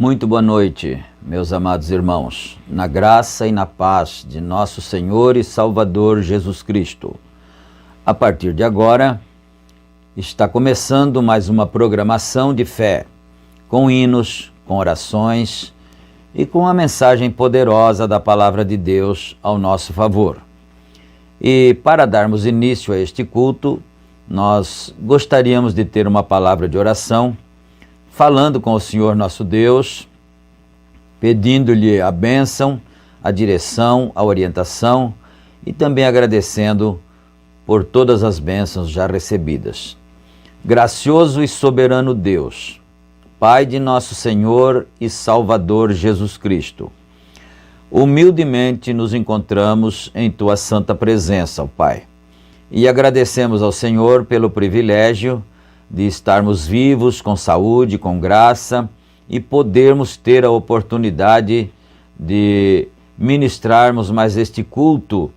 Muito boa noite, meus amados irmãos, na graça e na paz de nosso Senhor e Salvador Jesus Cristo. A partir de agora, está começando mais uma programação de fé, com hinos, com orações e com a mensagem poderosa da Palavra de Deus ao nosso favor. E para darmos início a este culto, nós gostaríamos de ter uma palavra de oração, falando com o Senhor nosso Deus, pedindo-lhe a bênção, a direção, a orientação e também agradecendo por todas as bênçãos já recebidas. Gracioso e soberano Deus, Pai de nosso Senhor e Salvador Jesus Cristo, humildemente nos encontramos em Tua santa presença, ó Pai, e agradecemos ao Senhor pelo privilégio de estarmos vivos, com saúde, com graça e podermos ter a oportunidade de ministrarmos mais este culto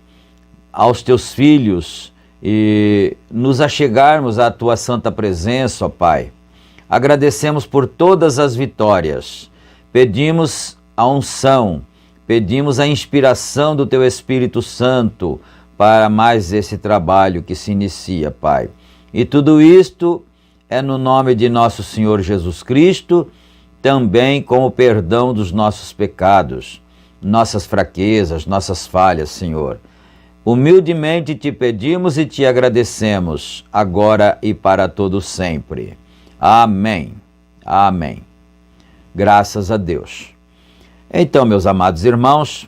aos Teus filhos e nos achegarmos à Tua santa presença, ó Pai. Agradecemos por todas as vitórias, pedimos a unção, pedimos a inspiração do Teu Espírito Santo para mais esse trabalho que se inicia, Pai. E tudo isto é no nome de nosso Senhor Jesus Cristo, também com o perdão dos nossos pecados, nossas fraquezas, nossas falhas, Senhor. Humildemente te pedimos e te agradecemos, agora e para todo sempre. Amém. Amém. Graças a Deus. Então, meus amados irmãos,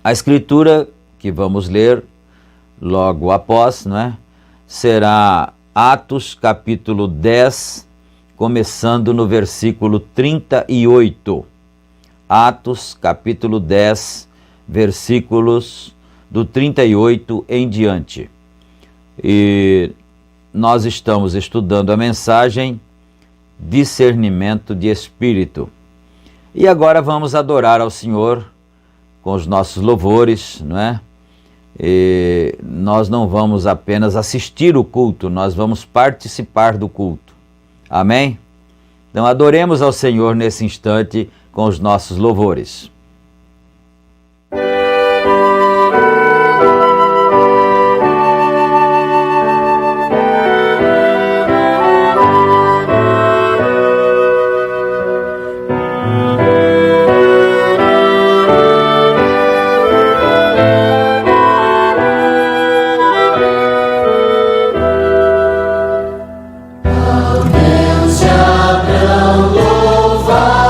a escritura que vamos ler logo após, não é? Será Atos capítulo 10, começando no versículo 38. Atos capítulo 10, versículos do 38 em diante. E nós estamos estudando a mensagem discernimento de espírito. E agora vamos adorar ao Senhor com os nossos louvores, não é? E nós não vamos apenas assistir o culto, nós vamos participar do culto. Amém? Então adoremos ao Senhor nesse instante com os nossos louvores. Abraão louvar,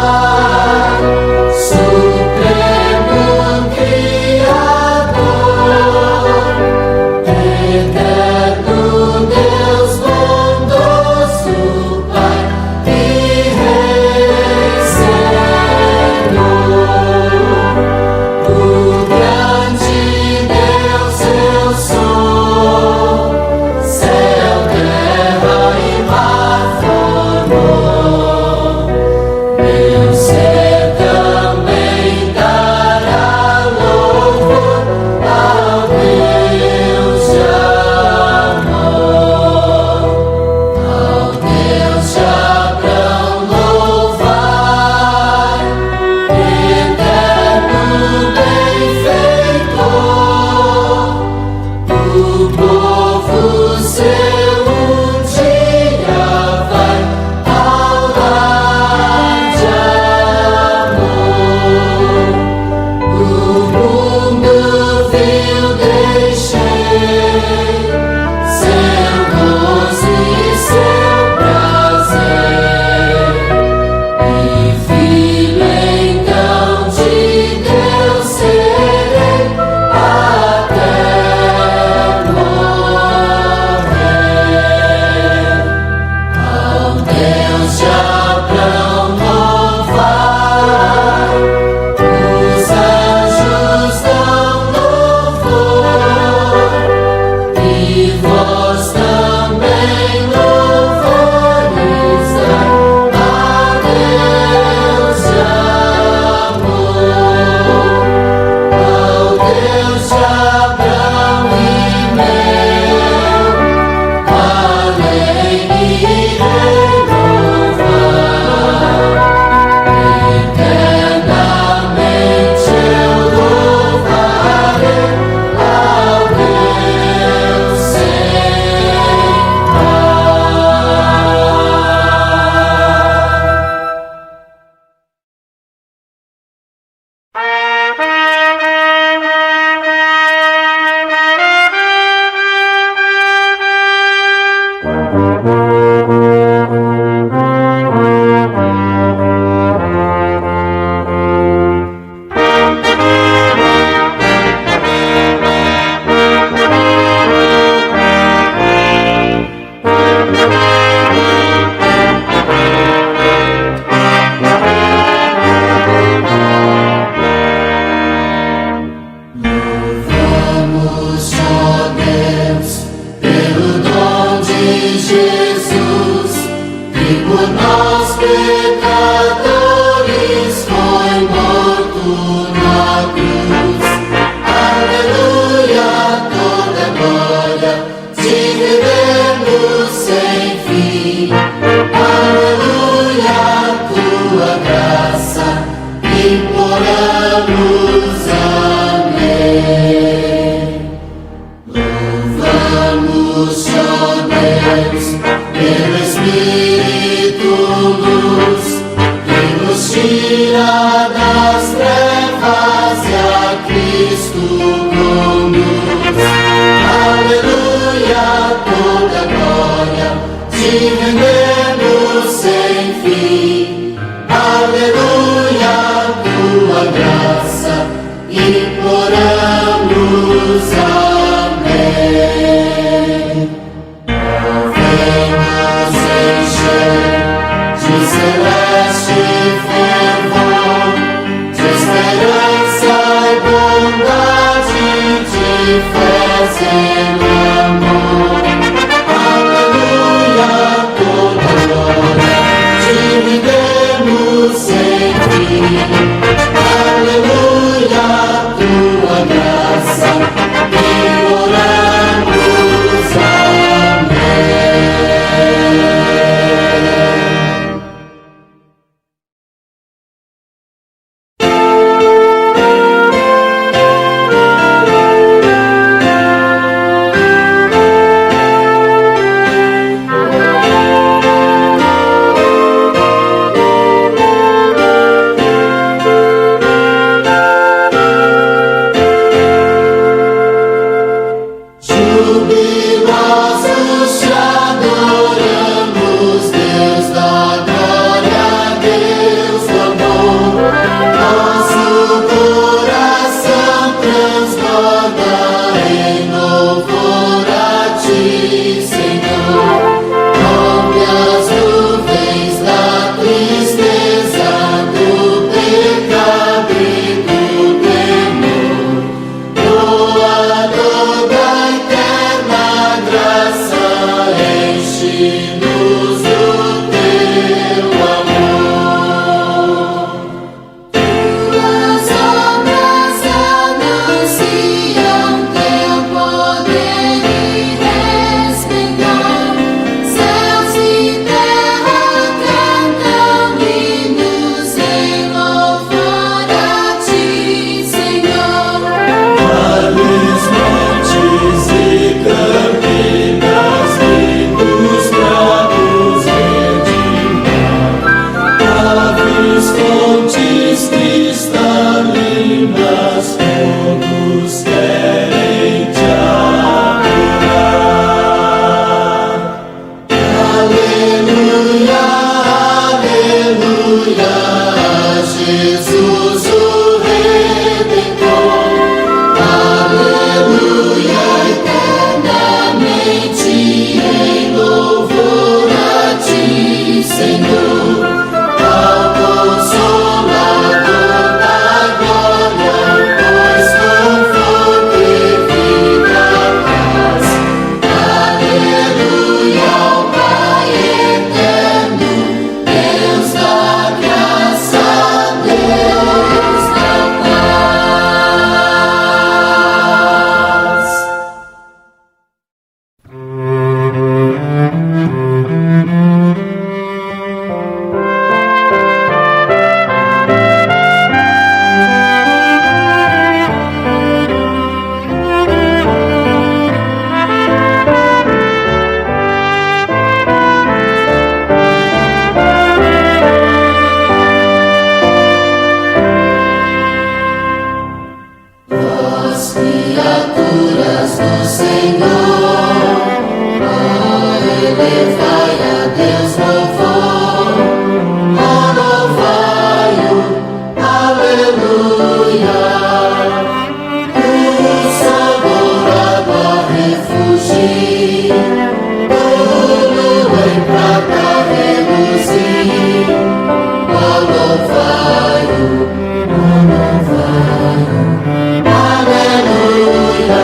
Aleluia,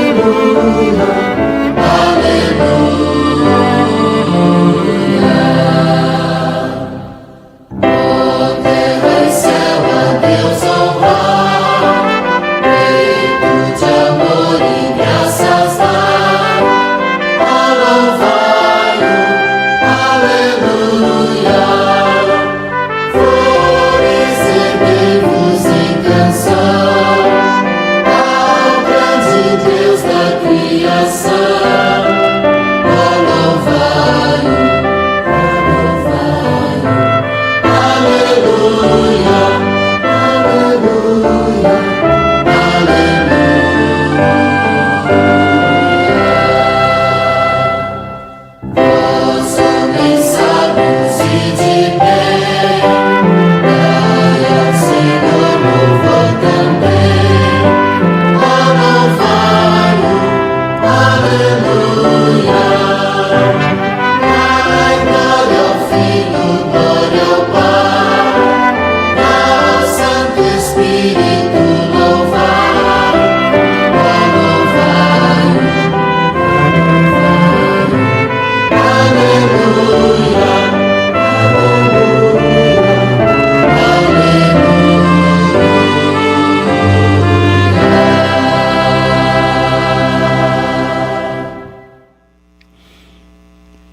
aleluia.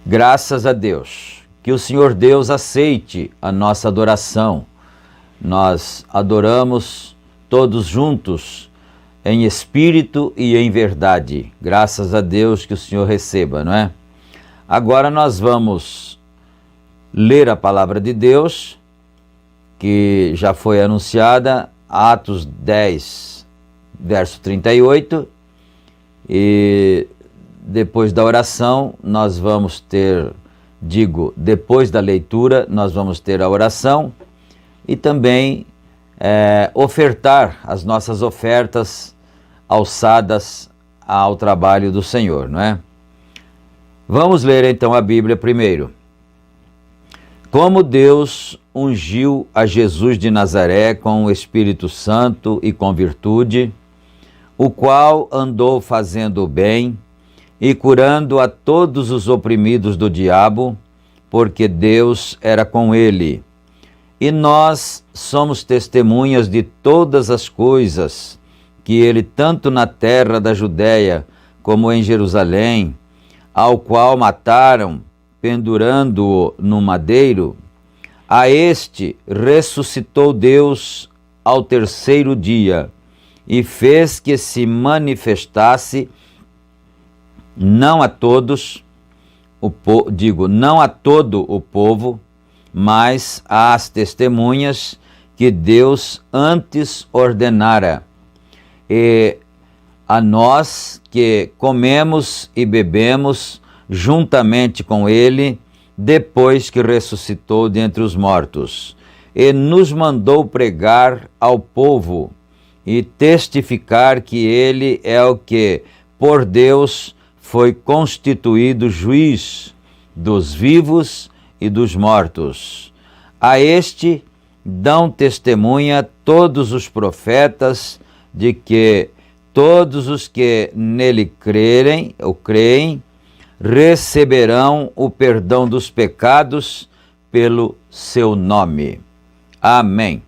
Graças a Deus. Que o Senhor Deus aceite a nossa adoração. Nós adoramos todos juntos, em espírito e em verdade. Graças a Deus, que o Senhor receba, não é? Agora nós vamos ler a palavra de Deus, que já foi anunciada, Atos 10, verso 38, e depois da oração nós vamos ter, depois da leitura nós vamos ter a oração e também ofertar as nossas ofertas alçadas ao trabalho do Senhor, não é? Vamos ler então a Bíblia primeiro. Como Deus ungiu a Jesus de Nazaré com o Espírito Santo e com virtude, o qual andou fazendo o bem e curando a todos os oprimidos do diabo, porque Deus era com ele. E nós somos testemunhas de todas as coisas que ele, tanto na terra da Judéia como em Jerusalém, ao qual mataram, pendurando-o no madeiro, a este ressuscitou Deus ao terceiro dia e fez que se manifestasse não a todos, não a todo o povo, mas às testemunhas que Deus antes ordenara, e a nós que comemos e bebemos juntamente com ele, depois que ressuscitou dentre os mortos, e nos mandou pregar ao povo e testificar que ele é o que, por Deus, foi constituído juiz dos vivos e dos mortos. A este dão testemunha todos os profetas de que todos os que nele creem, receberão o perdão dos pecados pelo seu nome. Amém.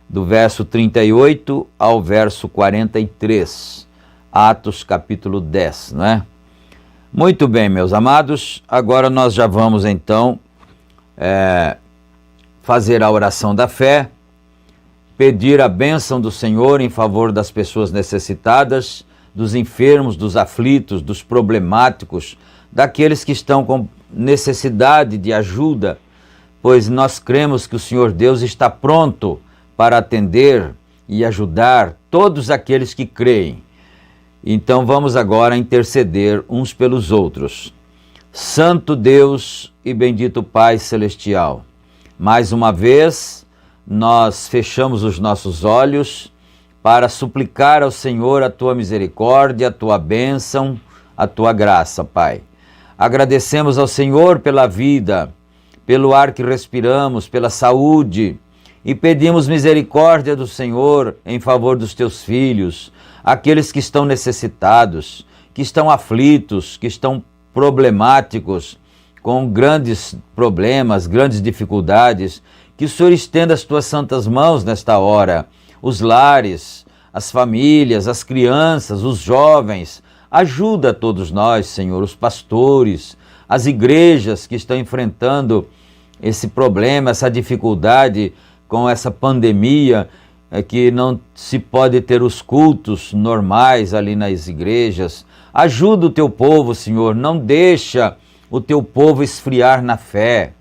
Do verso 38 ao verso 43, Atos capítulo 10, não é? Muito bem, meus amados, agora nós já vamos então fazer a oração da fé, pedir a bênção do Senhor em favor das pessoas necessitadas, dos enfermos, dos aflitos, dos problemáticos, daqueles que estão com necessidade de ajuda, pois nós cremos que o Senhor Deus está pronto para atender e ajudar todos aqueles que creem. Então vamos agora interceder uns pelos outros. Santo Deus e bendito Pai Celestial, mais uma vez nós fechamos os nossos olhos para suplicar ao Senhor a Tua misericórdia, a Tua bênção, a Tua graça, Pai. Agradecemos ao Senhor pela vida, pelo ar que respiramos, pela saúde, e pedimos misericórdia do Senhor em favor dos Teus filhos, aqueles que estão necessitados, que estão aflitos, que estão problemáticos, com grandes problemas, grandes dificuldades, que o Senhor estenda as Tuas santas mãos nesta hora, os lares, as famílias, as crianças, os jovens. Ajuda todos nós, Senhor, os pastores, as igrejas que estão enfrentando esse problema, essa dificuldade com essa pandemia, que não se pode ter os cultos normais ali nas igrejas. Ajuda o Teu povo, Senhor, não deixa o Teu povo esfriar na fé,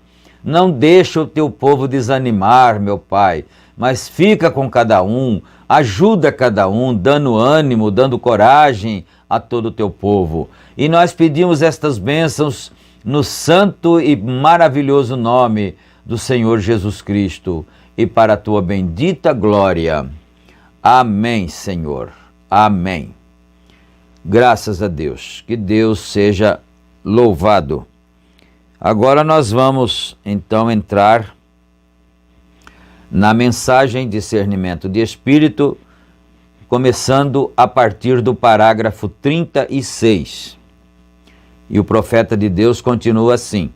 não deixa o Teu povo desanimar, meu Pai, mas fica com cada um, ajuda cada um, dando ânimo, dando coragem a todo o Teu povo. E nós pedimos estas bênçãos no santo e maravilhoso nome do Senhor Jesus Cristo e para a Tua bendita glória. Amém, Senhor. Amém. Graças a Deus. Que Deus seja louvado. Agora nós vamos então entrar na mensagem Discernimento de Espírito, começando a partir do parágrafo 36. E o profeta de Deus continua assim: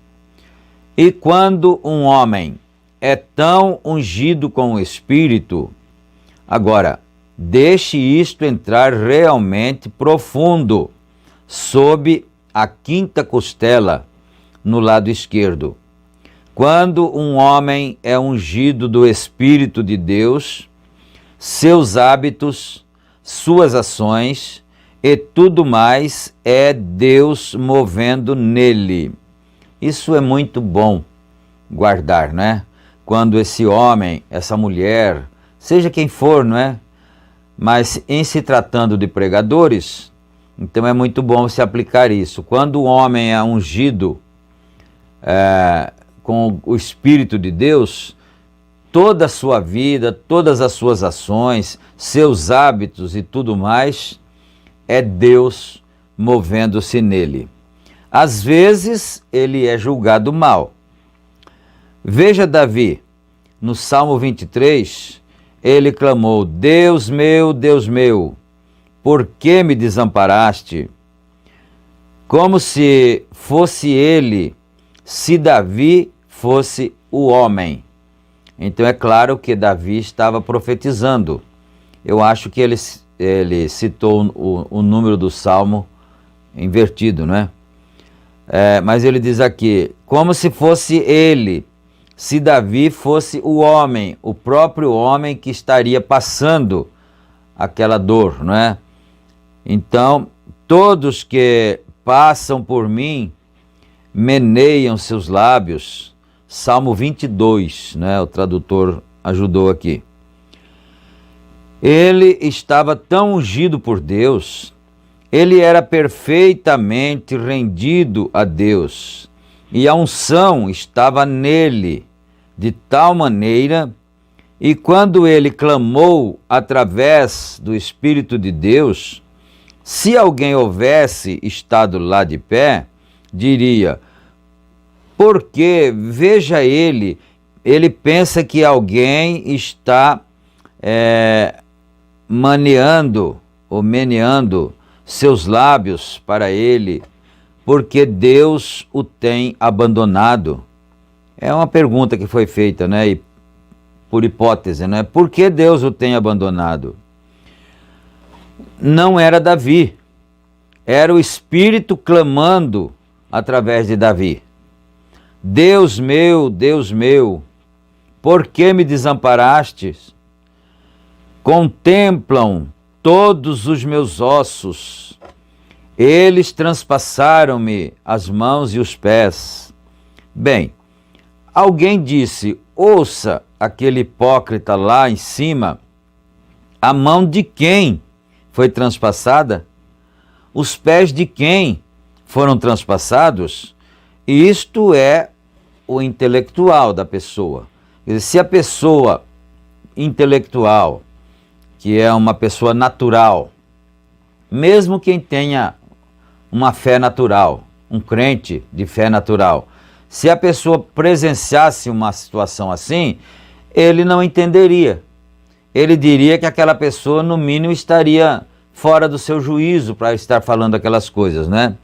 E quando um homem é tão ungido com o Espírito, agora, deixe isto entrar realmente profundo, sob a quinta costela, no lado esquerdo. Quando um homem é ungido do Espírito de Deus, seus hábitos, suas ações e tudo mais é Deus movendo nele. Isso é muito bom guardar, né? Quando esse homem, essa mulher, seja quem for, não é? Mas em se tratando de pregadores, então é muito bom se aplicar isso. Quando o homem é ungido com o Espírito de Deus, toda a sua vida, todas as suas ações, seus hábitos e tudo mais, é Deus movendo-se nele. Às vezes, ele é julgado mal. Veja Davi, no Salmo 23, ele clamou: Deus meu, por que me desamparaste? Como se fosse ele, se Davi fosse o homem. Então é claro que Davi estava profetizando. Eu acho que ele citou o número do Salmo invertido, não é? Mas ele diz aqui, como se fosse ele, se Davi fosse o homem, o próprio homem que estaria passando aquela dor, não é? Então, todos que passam por mim meneiam seus lábios. Salmo 22, né? O tradutor ajudou aqui. Ele estava tão ungido por Deus, ele era perfeitamente rendido a Deus, e a unção estava nele de tal maneira, e quando ele clamou através do Espírito de Deus, se alguém houvesse estado lá de pé, diria: porque, veja ele pensa que alguém está meneando seus lábios para ele, porque Deus o tem abandonado. É uma pergunta que foi feita, né? E por hipótese, né? Por que Deus o tem abandonado? Não era Davi, era o Espírito clamando através de Davi. Deus meu, por que me desamparastes? Contemplam todos os meus ossos, eles transpassaram-me as mãos e os pés. Bem, alguém disse: ouça aquele hipócrita lá em cima, a mão de quem foi transpassada? Os pés de quem foram transpassados? E isto é o intelectual da pessoa. Quer dizer, se a pessoa intelectual, que é uma pessoa natural, mesmo quem tenha uma fé natural, um crente de fé natural, se a pessoa presenciasse uma situação assim, ele não entenderia. Ele diria que aquela pessoa, no mínimo, estaria fora do seu juízo para estar falando aquelas coisas, né?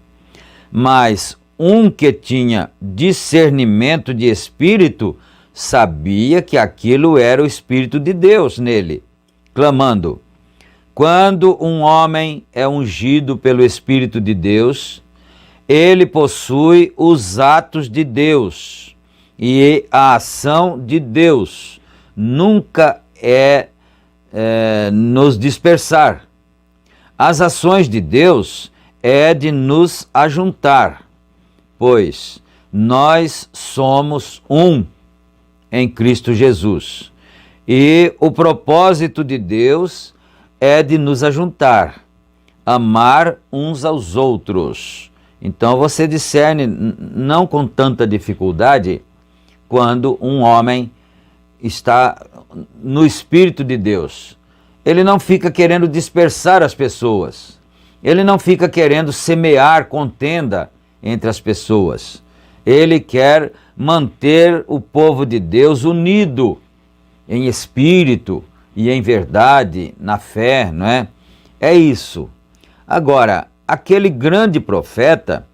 Mas um que tinha discernimento de espírito sabia que aquilo era o Espírito de Deus nele, clamando. Quando um homem é ungido pelo Espírito de Deus, ele possui os atos de Deus e a ação de Deus. Nunca nos dispersar. As ações de Deus é de nos ajuntar, pois nós somos um em Cristo Jesus. E o propósito de Deus é de nos ajuntar, amar uns aos outros. Então você discerne, não com tanta dificuldade, quando um homem está no Espírito de Deus. Ele não fica querendo dispersar as pessoas. Ele não fica querendo semear contenda entre as pessoas. Ele quer manter o povo de Deus unido em espírito e em verdade, na fé, não é? É isso. Agora, aquele grande profeta,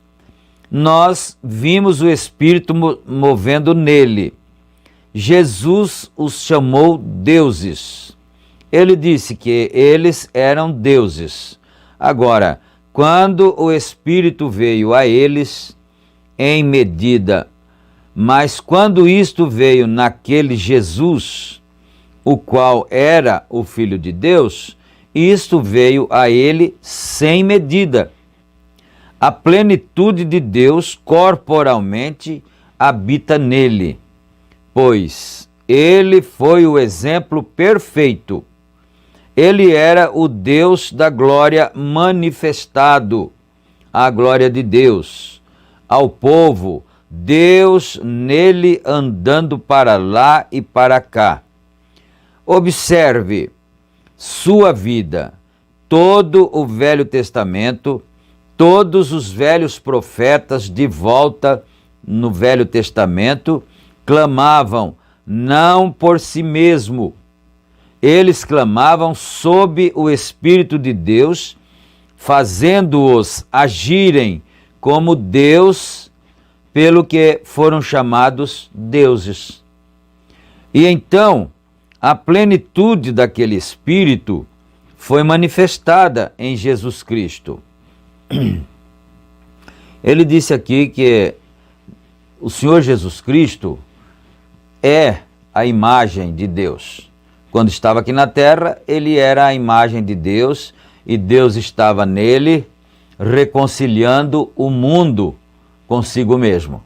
nós vimos o Espírito movendo nele. Jesus os chamou deuses. Ele disse que eles eram deuses. Agora, quando o Espírito veio a eles, em medida, mas quando isto veio naquele Jesus, o qual era o Filho de Deus, isto veio a ele sem medida. A plenitude de Deus corporalmente habita nele, pois ele foi o exemplo perfeito. Ele era o Deus da glória manifestado, a glória de Deus ao povo, Deus nele andando para lá e para cá. Observe sua vida, todo o Velho Testamento, todos os velhos profetas de volta no Velho Testamento clamavam não por si mesmo, eles clamavam sob o Espírito de Deus, fazendo-os agirem como Deus, pelo que foram chamados deuses. E então, a plenitude daquele Espírito foi manifestada em Jesus Cristo. Ele disse aqui que o Senhor Jesus Cristo é a imagem de Deus. Quando estava aqui na terra, ele era a imagem de Deus e Deus estava nele reconciliando o mundo consigo mesmo.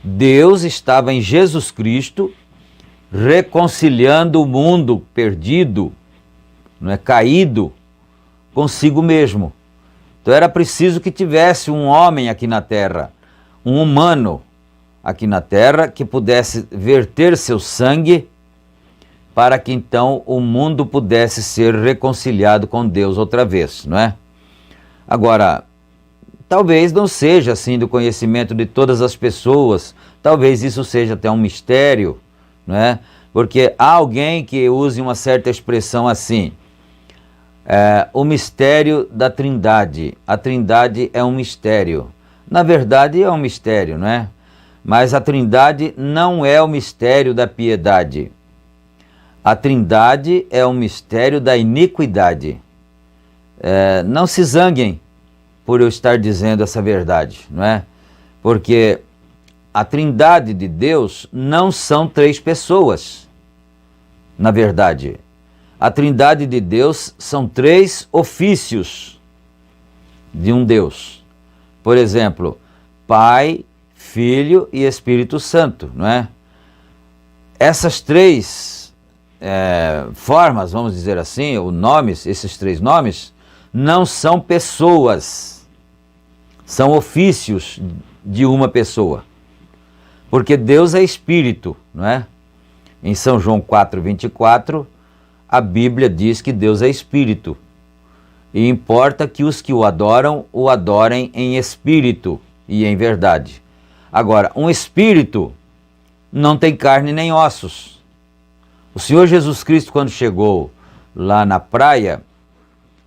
Deus estava em Jesus Cristo reconciliando o mundo perdido, não é, caído, consigo mesmo. Então era preciso que tivesse um homem aqui na terra, um humano aqui na terra que pudesse verter seu sangue para que então o mundo pudesse ser reconciliado com Deus outra vez, não é? Agora, talvez não seja assim do conhecimento de todas as pessoas, talvez isso seja até um mistério, não é? Porque há alguém que use uma certa expressão assim, o mistério da Trindade. A Trindade é um mistério. Na verdade é um mistério, não é? Mas a Trindade não é o mistério da piedade. A Trindade é o mistério da iniquidade. Não se zanguem por eu estar dizendo essa verdade, não é? Porque a Trindade de Deus não são 3 pessoas, na verdade. A Trindade de Deus são 3 ofícios de um Deus. Por exemplo, Pai, Filho e Espírito Santo, não é? Essas 3 formas, vamos dizer assim, ou nomes, esses 3 nomes, não são pessoas, são ofícios de uma pessoa. Porque Deus é Espírito, não é? Em São João 4:24, a Bíblia diz que Deus é Espírito. E importa que os que o adorem em espírito e em verdade. Agora, um espírito não tem carne nem ossos. O Senhor Jesus Cristo, quando chegou lá na praia,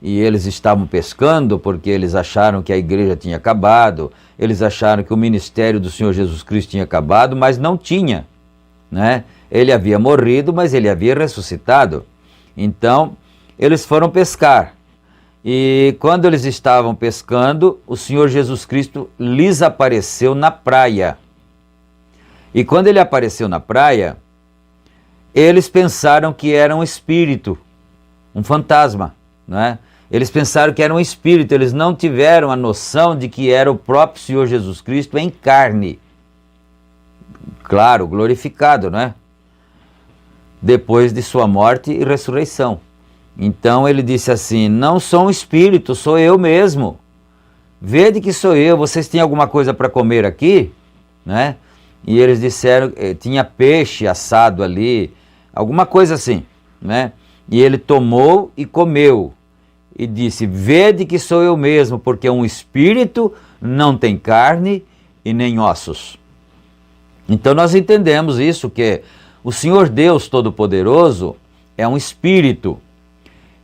e eles estavam pescando porque eles acharam que a igreja tinha acabado, eles acharam que o ministério do Senhor Jesus Cristo tinha acabado, mas não tinha, né? Ele havia morrido, mas ele havia ressuscitado. Então, eles foram pescar. E quando eles estavam pescando, o Senhor Jesus Cristo lhes apareceu na praia. E quando ele apareceu na praia, eles pensaram que era um espírito, um fantasma, não é? Eles pensaram que era um espírito, eles não tiveram a noção de que era o próprio Senhor Jesus Cristo em carne. Claro, glorificado, não é? Depois de sua morte e ressurreição. Então ele disse assim, não sou um espírito, sou eu mesmo. Vede que sou eu, vocês têm alguma coisa para comer aqui? Né? E eles disseram, tinha peixe assado ali, alguma coisa assim, né? E ele tomou e comeu. E disse, vede que sou eu mesmo, porque um espírito não tem carne e nem ossos. Então nós entendemos isso, que o Senhor Deus Todo-Poderoso é um espírito.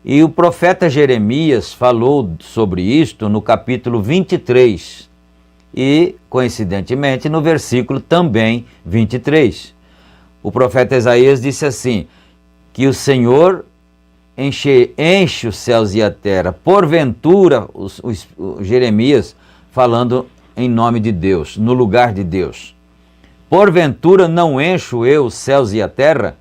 E o profeta Jeremias falou sobre isto no capítulo 23 e, coincidentemente, no versículo também 23. O profeta Isaías disse assim, que o Senhor enche os céus e a terra. Porventura, o Jeremias falando em nome de Deus, no lugar de Deus. Porventura não encho eu os céus e a terra?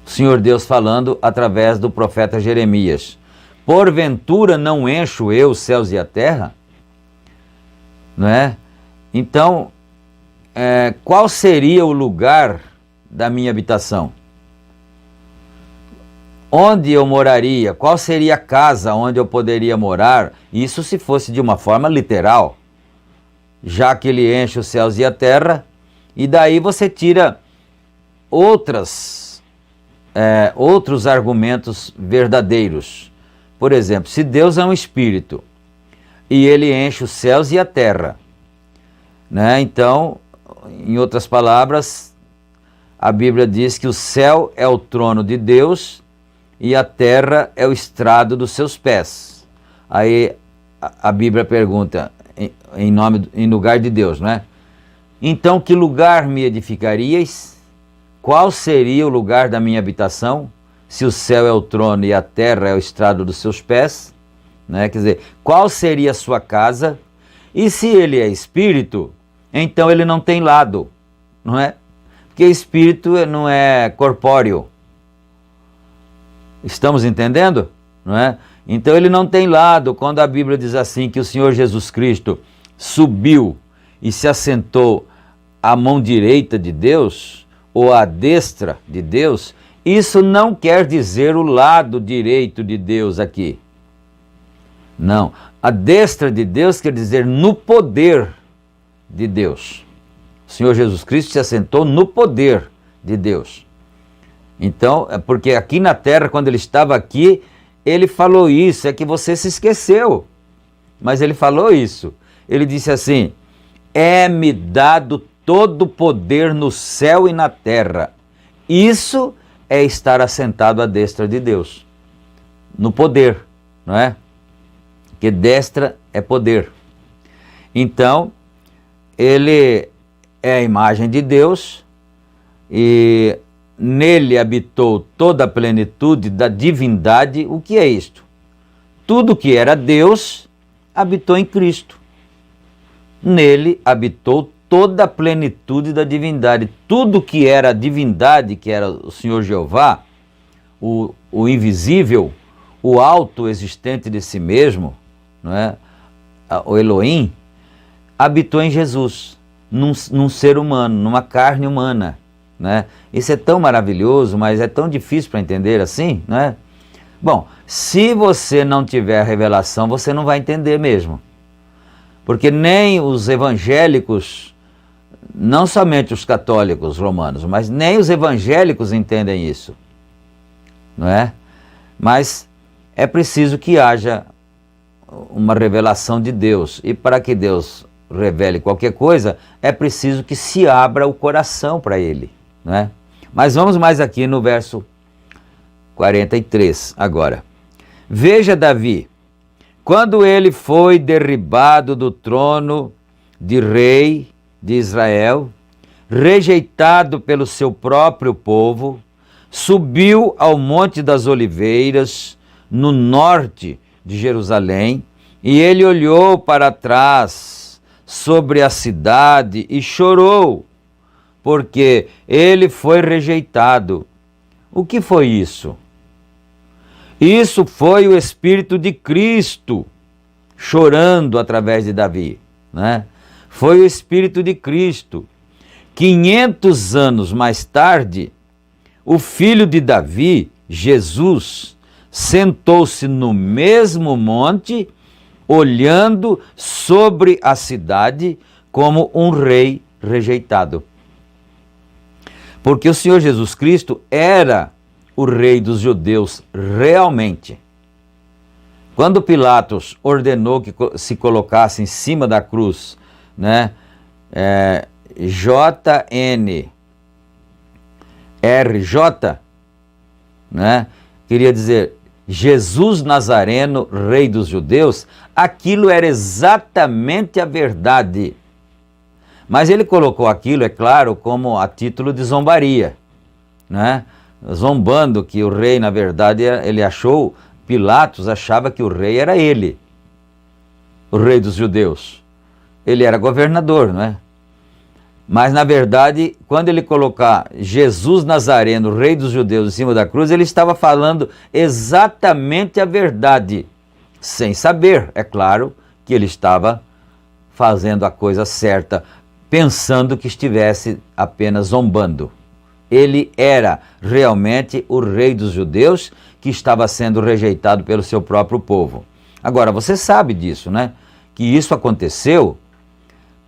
O Senhor Deus falando através do profeta Jeremias. Porventura não encho eu os céus e a terra? Não é? Então, qual seria o lugar da minha habitação? Onde eu moraria? Qual seria a casa onde eu poderia morar? Isso se fosse de uma forma literal, já que ele enche os céus e a terra, e daí você tira outros argumentos verdadeiros. Por exemplo, se Deus é um espírito e ele enche os céus e a terra, né? Então, em outras palavras, a Bíblia diz que o céu é o trono de Deus e a terra é o estrado dos seus pés. Aí a Bíblia pergunta, em lugar de Deus, não é? Então, que lugar me edificaríeis? Qual seria o lugar da minha habitação? Se o céu é o trono e a terra é o estrado dos seus pés, né? Quer dizer, qual seria a sua casa? E se ele é espírito, então ele não tem lado, não é? Porque espírito não é corpóreo. Estamos entendendo? Não é? Então ele não tem lado. Quando a Bíblia diz assim que o Senhor Jesus Cristo subiu e se assentou à mão direita de Deus, ou à destra de Deus, isso não quer dizer o lado direito de Deus aqui. Não. A destra de Deus quer dizer no poder de Deus. O Senhor Jesus Cristo se assentou no poder de Deus. Então, é porque aqui na terra, quando ele estava aqui, ele falou isso, é que você se esqueceu. Mas ele falou isso. Ele disse assim: é-me dado todo o poder no céu e na terra. Isso é estar assentado à destra de Deus. No poder, não é? Porque destra é poder. Então, ele é a imagem de Deus e nele habitou toda a plenitude da divindade. O que é isto? Tudo que era Deus habitou em Cristo. Nele habitou toda a plenitude da divindade. Tudo que era divindade, que era o Senhor Jeová, o invisível, o autoexistente de si mesmo, não é? O Elohim, habitou em Jesus, num ser humano, numa carne humana. Né? Isso é tão maravilhoso, mas é tão difícil para entender assim, né? Bom, se você não tiver a revelação, você não vai entender mesmo. Porque nem os evangélicos, não somente os católicos romanos, mas nem os evangélicos entendem isso, não é? Mas é preciso que haja uma revelação de Deus, e para que Deus revele qualquer coisa, é preciso que se abra o coração para Ele, não é? Mas vamos mais aqui no verso 43 agora. Veja Davi, quando ele foi derribado do trono de rei de Israel, rejeitado pelo seu próprio povo, subiu ao Monte das Oliveiras, no norte de Jerusalém, e ele olhou para trás sobre a cidade e chorou, porque ele foi rejeitado. O que foi isso? Isso foi o Espírito de Cristo chorando através de Davi, né? Foi o Espírito de Cristo. 500 anos mais tarde, o filho de Davi, Jesus, sentou-se no mesmo monte, olhando sobre a cidade como um rei rejeitado. Porque o Senhor Jesus Cristo era o rei dos judeus realmente. Quando Pilatos ordenou que se colocasse em cima da cruz, né, JNRJ, né, queria dizer Jesus Nazareno, rei dos judeus, aquilo era exatamente a verdade. Mas ele colocou aquilo, é claro, como a título de zombaria, né? Zombando que o rei, na verdade, ele Pilatos achava que o rei era ele, o rei dos judeus. ele era governador, não é? Mas, na verdade, quando ele colocar Jesus Nazareno, rei dos judeus, em cima da cruz, ele estava falando exatamente a verdade, sem saber, é claro, que ele estava fazendo a coisa certa, pensando que estivesse apenas zombando. Ele era realmente o rei dos judeus que estava sendo rejeitado pelo seu próprio povo. Agora, você sabe disso, né? Que isso aconteceu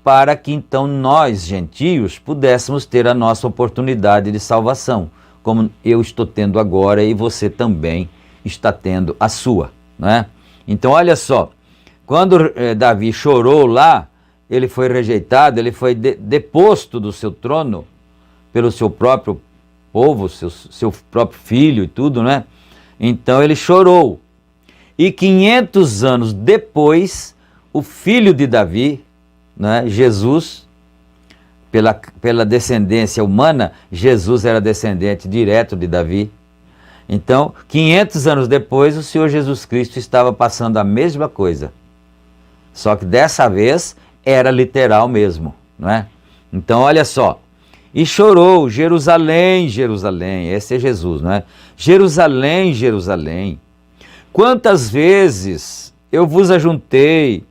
para que então nós, gentios, pudéssemos ter a nossa oportunidade de salvação, como eu estou tendo agora e você também está tendo a sua, né? Então, olha só, quando Davi chorou lá, ele foi rejeitado, ele foi deposto do seu trono pelo seu próprio povo, seu próprio filho e tudo, né? Então ele chorou. E 500 anos depois, o filho de Davi, né, Jesus, pela descendência humana, Jesus era descendente direto de Davi. Então, 500 anos depois, o Senhor Jesus Cristo estava passando a mesma coisa. Só que dessa vez era literal mesmo, não é? Então, olha só. E chorou, Jerusalém, Jerusalém, esse é Jesus, não é? Jerusalém, Jerusalém, quantas vezes eu vos ajuntei,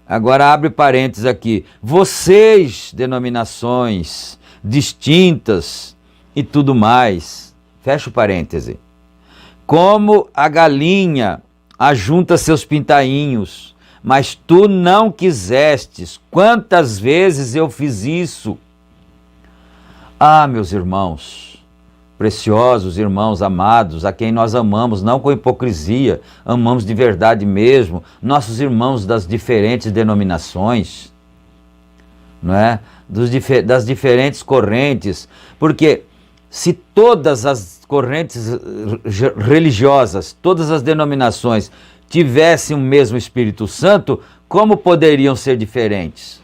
agora abre parênteses aqui, vocês, denominações distintas e tudo mais, fecha o parêntese, como a galinha ajunta seus pintainhos, mas tu não quisestes, quantas vezes eu fiz isso? Ah, meus irmãos, preciosos irmãos amados, a quem nós amamos, não com hipocrisia, amamos de verdade mesmo, nossos irmãos das diferentes denominações, não é? Das diferentes correntes, porque se todas as correntes religiosas, todas as denominações tivessem o mesmo Espírito Santo, como poderiam ser diferentes?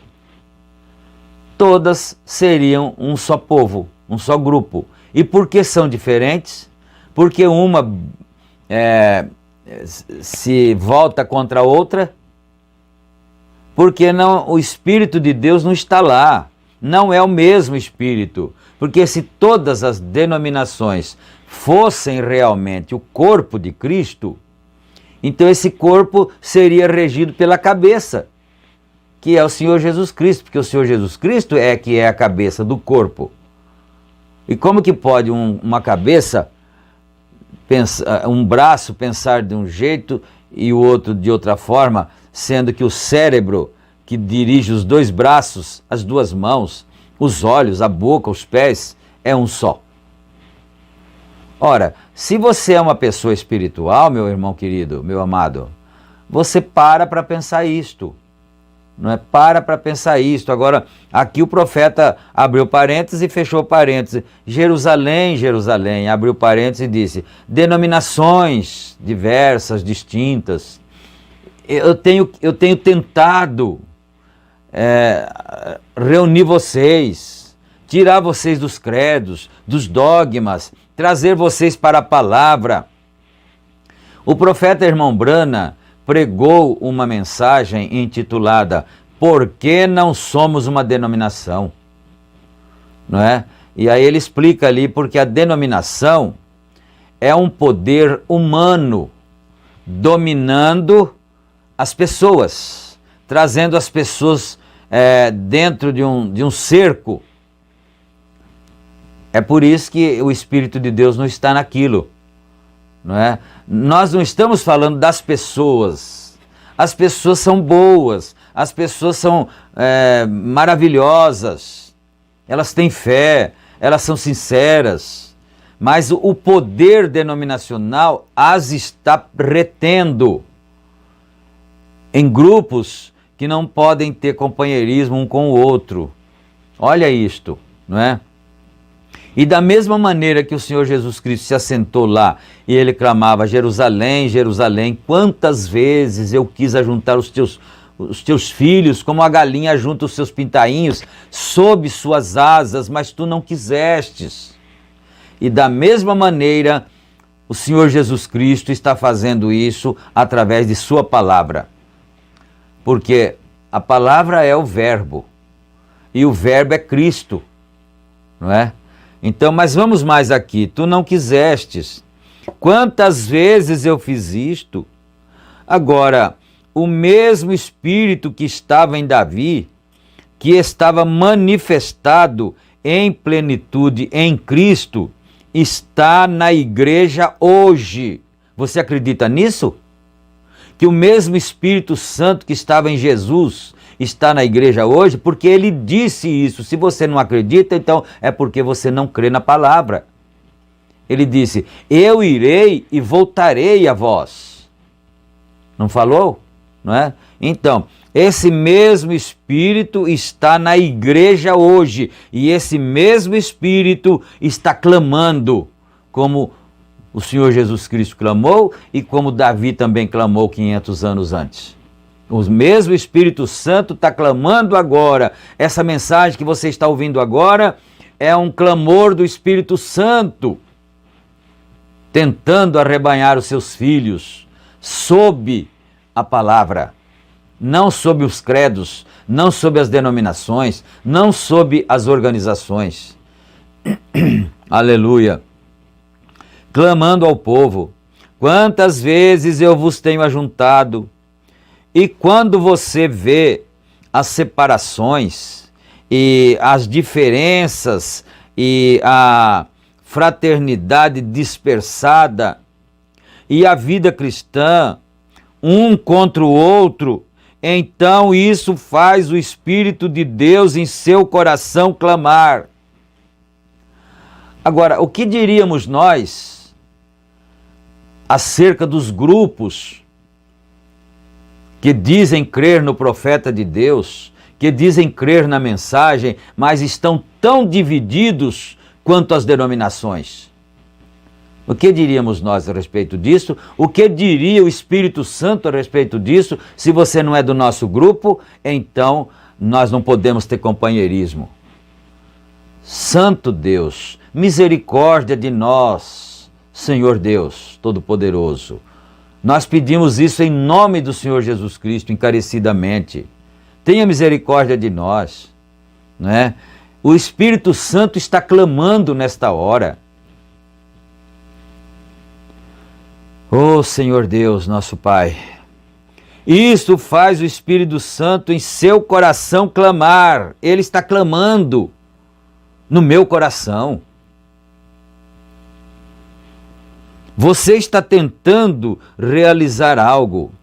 Todas seriam um só povo, um só grupo. E por que são diferentes? Porque uma se volta contra a outra, porque não, o Espírito de Deus não está lá, não é o mesmo Espírito. Porque se todas as denominações fossem realmente o corpo de Cristo, então esse corpo seria regido pela cabeça, que é o Senhor Jesus Cristo, porque o Senhor Jesus Cristo é que é a cabeça do corpo. E como que pode uma cabeça, um braço pensar de um jeito e o outro de outra forma, sendo que o cérebro que dirige os dois braços, as duas mãos, os olhos, a boca, os pés, é um só? Ora, se você é uma pessoa espiritual, meu irmão querido, meu amado, você para pensar isto. Não é? Para pensar isto. Agora, aqui o profeta abriu parênteses e fechou parênteses. Jerusalém, Jerusalém, abriu parênteses e disse, denominações diversas, distintas. Eu tenho tentado reunir vocês, tirar vocês dos credos, dos dogmas, trazer vocês para a palavra. O profeta irmão Brana pregou uma mensagem intitulada Por que não somos uma denominação? Não é? E aí ele explica ali porque a denominação é um poder humano dominando as pessoas, trazendo as pessoas dentro de um cerco. É por isso que o Espírito de Deus não está naquilo. Não é? Nós não estamos falando das pessoas. As pessoas são boas, as pessoas são maravilhosas, elas têm fé, elas são sinceras, mas o poder denominacional as está retendo em grupos que não podem ter companheirismo um com o outro. Olha isto, não é? E da mesma maneira que o Senhor Jesus Cristo se assentou lá e ele clamava, Jerusalém, Jerusalém, quantas vezes eu quis ajuntar os teus filhos, como a galinha ajunta os seus pintainhos, sob suas asas, mas tu não quisestes. E da mesma maneira, o Senhor Jesus Cristo está fazendo isso através de sua palavra. Porque A palavra é o verbo, e o verbo é Cristo, não é? Então, mas vamos mais aqui, tu não quisestes. Quantas vezes eu fiz isto? Agora, o mesmo Espírito que estava em Davi, que estava manifestado em plenitude em Cristo, está na igreja hoje. Você acredita nisso? Que o mesmo Espírito Santo que estava em Jesus está na igreja hoje? Porque ele disse isso. Se você não acredita, então é porque você não crê na palavra. Ele disse, eu irei e voltarei a vós. Não falou? Não é? Então, esse mesmo Espírito está na igreja hoje. E esse mesmo Espírito está clamando, como o Senhor Jesus Cristo clamou e como Davi também clamou 500 anos antes. O mesmo Espírito Santo está clamando agora. Essa mensagem que você está ouvindo agora é um clamor do Espírito Santo, tentando arrebanhar os seus filhos sob a palavra, não sob os credos, não sob as denominações, não sob as organizações. Aleluia. Clamando ao povo, quantas vezes eu vos tenho ajuntado, e quando você vê as separações e as diferenças e a fraternidade dispersada e a vida cristã, um contra o outro, então isso faz o Espírito de Deus em seu coração clamar. Agora, o que diríamos nós acerca dos grupos que dizem crer no profeta de Deus, que dizem crer na mensagem, mas estão tão divididos quanto as denominações? O que diríamos nós a respeito disso? O que diria o Espírito Santo a respeito disso? Se você não é do nosso grupo, então nós não podemos ter companheirismo. Santo Deus, misericórdia de nós, Senhor Deus Todo-Poderoso. Nós pedimos isso em nome do Senhor Jesus Cristo, encarecidamente. Tenha misericórdia de nós, não é? O Espírito Santo está clamando nesta hora. Oh, Senhor Deus, nosso Pai, isso faz o Espírito Santo em seu coração clamar. Ele está clamando no meu coração. Você está tentando realizar algo.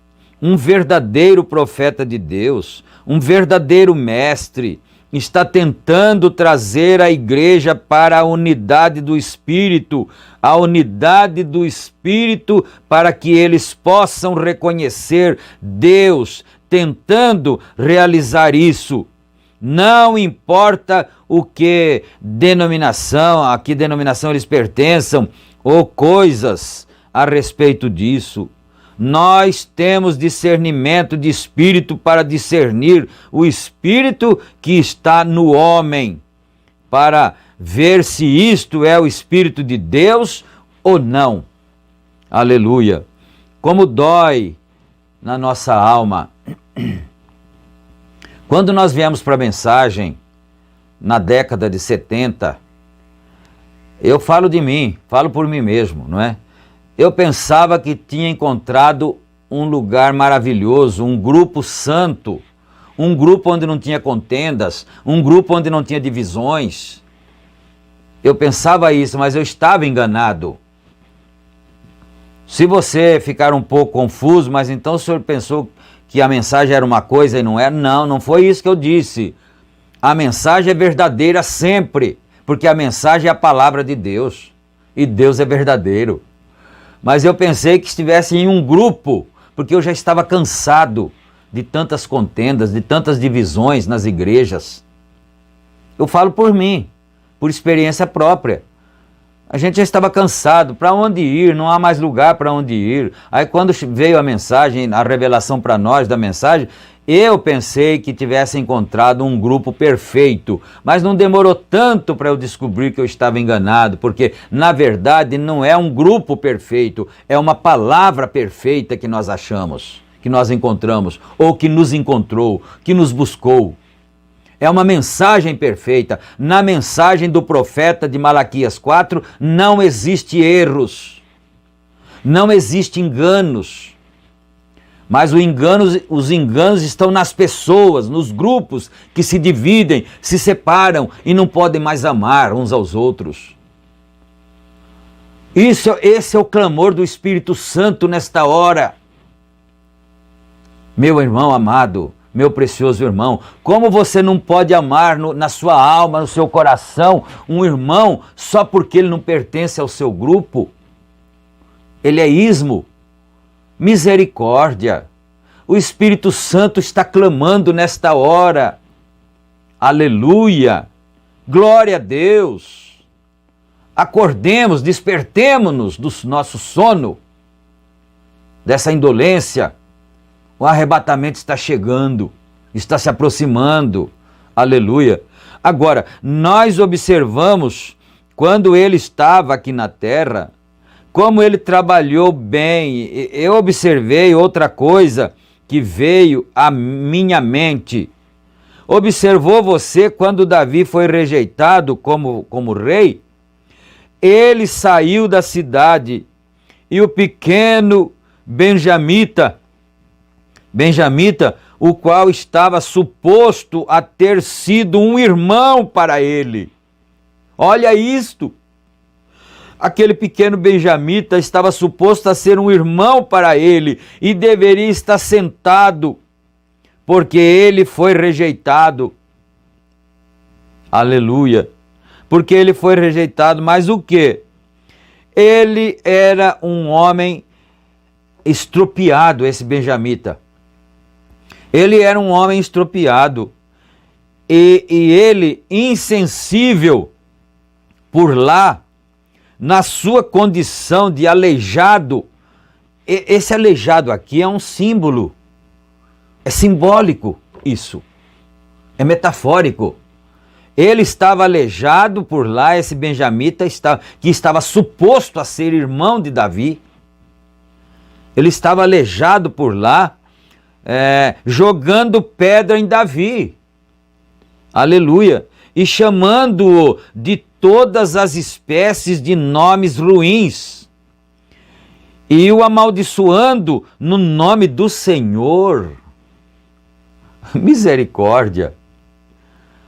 Um verdadeiro profeta de Deus, um verdadeiro mestre, está tentando trazer a igreja para a unidade do Espírito, a unidade do Espírito para que eles possam reconhecer Deus, tentando realizar isso. Não importa o que denominação, a que denominação eles pertençam, ou coisas a respeito disso. Nós temos discernimento de espírito para discernir o espírito que está no homem, para ver se isto é o Espírito de Deus ou não. Aleluia! Como dói na nossa alma. Quando nós viemos para a mensagem, na década de 70, eu falo de mim, falo por mim mesmo, não é? Eu pensava que tinha encontrado um lugar maravilhoso, um grupo santo, um grupo onde não tinha contendas, um grupo onde não tinha divisões. Eu pensava isso, mas eu estava enganado. Se você ficar um pouco confuso, mas então o senhor pensou que a mensagem era uma coisa e não era? Não, não foi isso que eu disse. A mensagem é verdadeira sempre, porque a mensagem é a palavra de Deus, e Deus é verdadeiro. Mas eu pensei que estivesse em um grupo, porque eu já estava cansado de tantas contendas, de tantas divisões nas igrejas. Eu falo por mim, por experiência própria. A gente já estava cansado, para onde ir? Não há mais lugar para onde ir. Aí quando veio a mensagem, a revelação para nós da mensagem, eu pensei que tivesse encontrado um grupo perfeito, mas não demorou tanto para eu descobrir que eu estava enganado, porque na verdade não é um grupo perfeito, é uma palavra perfeita que nós achamos, que nós encontramos, ou que nos encontrou, que nos buscou. É uma mensagem perfeita. Na mensagem do profeta de Malaquias 4, não existe erros, não existe enganos. Mas os enganos estão nas pessoas, nos grupos que se dividem, se separam e não podem mais amar uns aos outros. Esse é o clamor do Espírito Santo nesta hora. Meu irmão amado, meu precioso irmão, como você não pode amar na sua alma, no seu coração, um irmão só porque ele não pertence ao seu grupo? Ele é ismo. Misericórdia. O Espírito Santo está clamando nesta hora. Aleluia. Glória a Deus. Acordemos, despertemo-nos do nosso sono, dessa indolência. O arrebatamento está chegando, está se aproximando. Aleluia. Agora, nós observamos, quando ele estava aqui na terra, como ele trabalhou bem. Eu observei outra coisa que veio à minha mente. Observou você quando Davi foi rejeitado como rei? Ele saiu da cidade e o pequeno benjamita, o qual estava suposto a ter sido um irmão para ele. Olha isto. Aquele pequeno benjamita estava suposto a ser um irmão para ele e deveria estar sentado, porque ele foi rejeitado. Aleluia. Porque ele foi rejeitado, mas o quê? Ele era um homem estropiado, esse benjamita. Ele era um homem estropiado e ele, insensível por lá, na sua condição de aleijado. Esse aleijado aqui é um símbolo, é simbólico isso, é metafórico. Ele estava aleijado por lá, esse benjamita que estava suposto a ser irmão de Davi. Ele estava aleijado por lá, jogando pedra em Davi. Aleluia. E chamando-o de todas as espécies de nomes ruins. E o amaldiçoando no nome do Senhor. Misericórdia.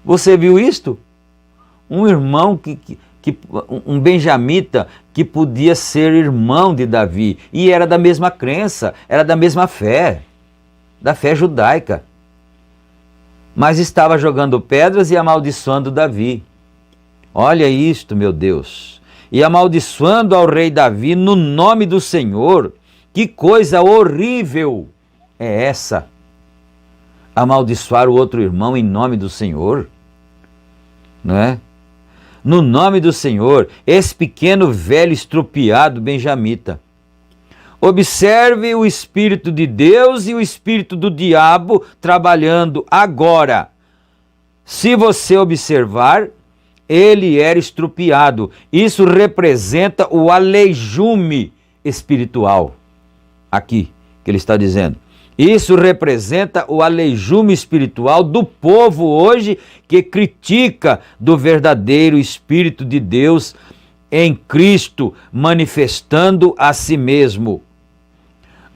Você viu isto? Um irmão, um benjamita que podia ser irmão de Davi. E era da mesma crença, era da mesma fé, da fé judaica. Mas estava jogando pedras e amaldiçoando Davi. Olha isto, meu Deus. E amaldiçoando ao rei Davi no nome do Senhor. Que coisa horrível é essa? Amaldiçoar o outro irmão em nome do Senhor? Não é? No nome do Senhor, esse pequeno velho estropiado benjamita. Observe o Espírito de Deus e o Espírito do diabo trabalhando agora. Se você observar, ele era estrupiado. Isso representa o aleijume espiritual. Aqui, que ele está dizendo. Isso representa o aleijume espiritual do povo hoje que critica do verdadeiro Espírito de Deus em Cristo, manifestando a si mesmo.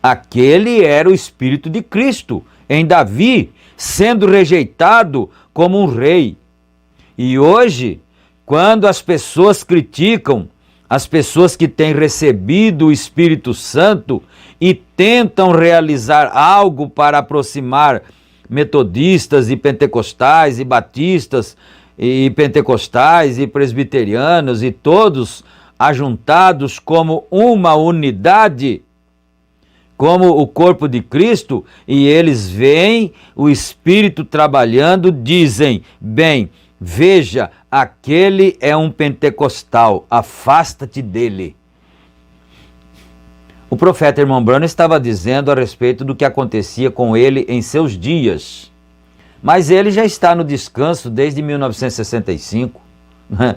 Aquele era o Espírito de Cristo, em Davi, sendo rejeitado como um rei. E hoje, quando as pessoas criticam, as pessoas que têm recebido o Espírito Santo e tentam realizar algo para aproximar metodistas e pentecostais e batistas e pentecostais e presbiterianos e todos ajuntados como uma unidade, como o corpo de Cristo, e eles veem o Espírito trabalhando, dizem, bem, veja, aquele é um pentecostal, afasta-te dele. O profeta Irmão Branham estava dizendo a respeito do que acontecia com ele em seus dias, mas ele já está no descanso desde 1965, né?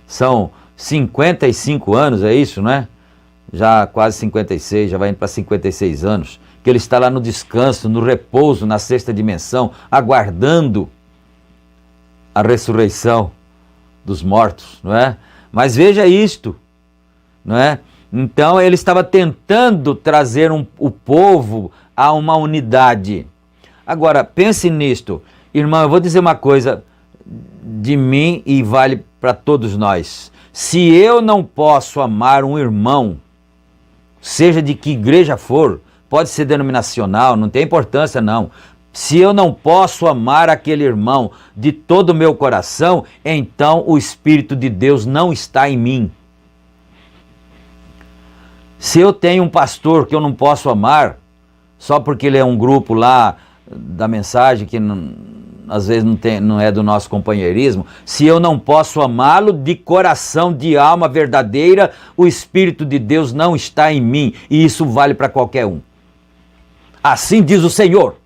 São 55 anos, é isso, né? Já quase 56, já vai indo para 56 anos que ele está lá no descanso, no repouso, na sexta dimensão, aguardando a ressurreição dos mortos, não é? Mas veja isto, não é? Então ele estava tentando trazer o povo a uma unidade. Agora, pense nisto. Irmão, eu vou dizer uma coisa de mim e vale para todos nós. Se eu não posso amar um irmão, seja de que igreja for, pode ser denominacional, não tem importância não. Se eu não posso amar aquele irmão de todo o meu coração, então o Espírito de Deus não está em mim. Se eu tenho um pastor que eu não posso amar, só porque ele é um grupo lá da mensagem que às vezes não é do nosso companheirismo, se eu não posso amá-lo de coração, de alma verdadeira, o Espírito de Deus não está em mim, e isso vale para qualquer um. Assim diz o Senhor.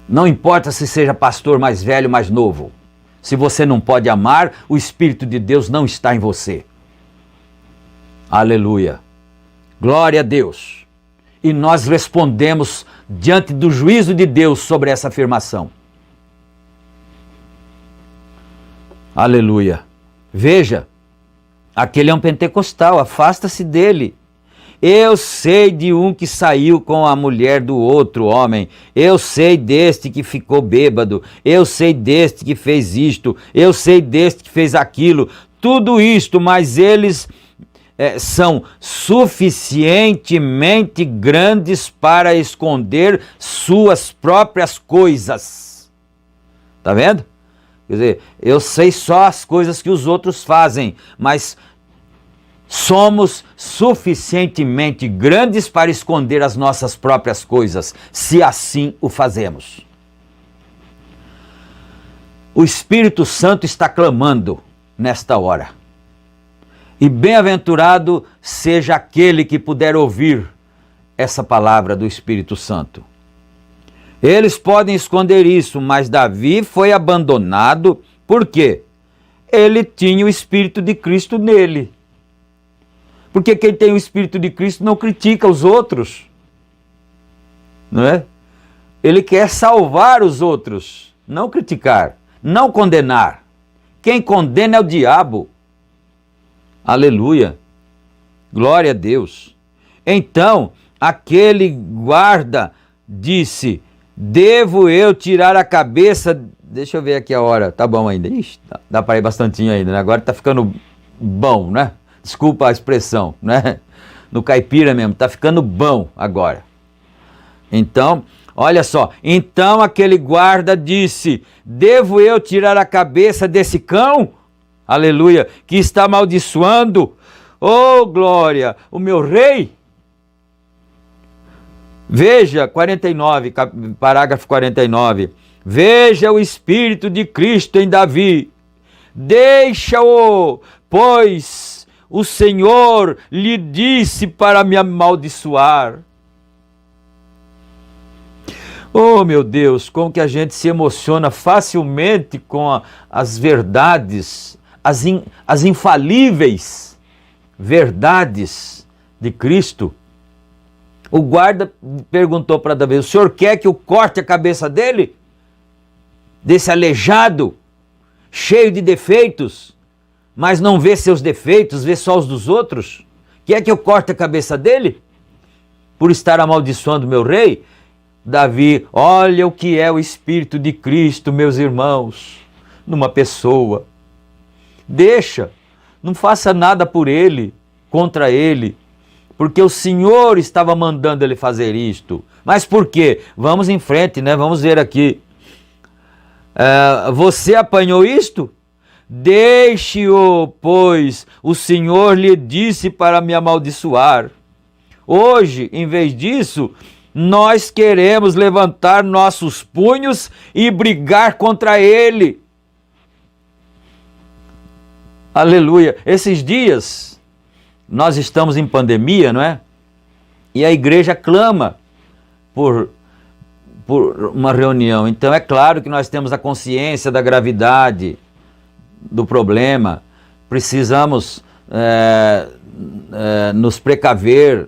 Não importa se seja pastor mais velho, mais novo. Se você não pode amar, o Espírito de Deus não está em você. Aleluia. Glória a Deus. E nós respondemos diante do juízo de Deus sobre essa afirmação. Aleluia. Veja, aquele é um pentecostal, afasta-se dele. Eu sei de um que saiu com a mulher do outro homem, eu sei deste que ficou bêbado, eu sei deste que fez isto, eu sei deste que fez aquilo, tudo isto, mas eles são suficientemente grandes para esconder suas próprias coisas. Tá vendo? Quer dizer, eu sei só as coisas que os outros fazem, mas somos suficientemente grandes para esconder as nossas próprias coisas, se assim o fazemos. O Espírito Santo está clamando nesta hora. E bem-aventurado seja aquele que puder ouvir essa palavra do Espírito Santo. Eles podem esconder isso, mas Davi foi abandonado, por quê? Ele tinha o Espírito de Cristo nele. Porque quem tem o Espírito de Cristo não critica os outros, não é? Ele quer salvar os outros, não criticar, não condenar. Quem condena é o diabo. Aleluia. Glória a Deus. Então, aquele guarda disse: devo eu tirar a cabeça... Deixa eu ver aqui a hora. Tá bom ainda. Ixi, dá para ir bastantinho ainda, né? Agora tá ficando bom, né? Desculpa a expressão, né? No caipira mesmo, tá ficando bom agora. Então, olha só. Então aquele guarda disse: devo eu tirar a cabeça desse cão? Aleluia, que está amaldiçoando, oh glória, o meu rei. Veja, 49, parágrafo 49. Veja o Espírito de Cristo em Davi. Deixa-o, pois o Senhor lhe disse para me amaldiçoar. Oh meu Deus, como que a gente se emociona facilmente com as verdades, as infalíveis verdades de Cristo. O guarda perguntou para Davi: o senhor quer que eu corte a cabeça dele? Desse aleijado, cheio de defeitos, mas não vê seus defeitos, vê só os dos outros? Quer que eu corte a cabeça dele? Por estar amaldiçoando meu rei? Davi, olha o que é o Espírito de Cristo, meus irmãos, numa pessoa. Deixa, não faça nada por ele, contra ele, porque o Senhor estava mandando ele fazer isto. Mas por quê? Vamos em frente, né? Vamos ver aqui. Você apanhou isto? Deixe-o, pois o Senhor lhe disse para me amaldiçoar. Hoje, em vez disso, nós queremos levantar nossos punhos e brigar contra ele. Aleluia. Esses dias, nós estamos em pandemia, não é? E a igreja clama por uma reunião. Então é claro que nós temos a consciência da gravidade do problema. Precisamos nos precaver,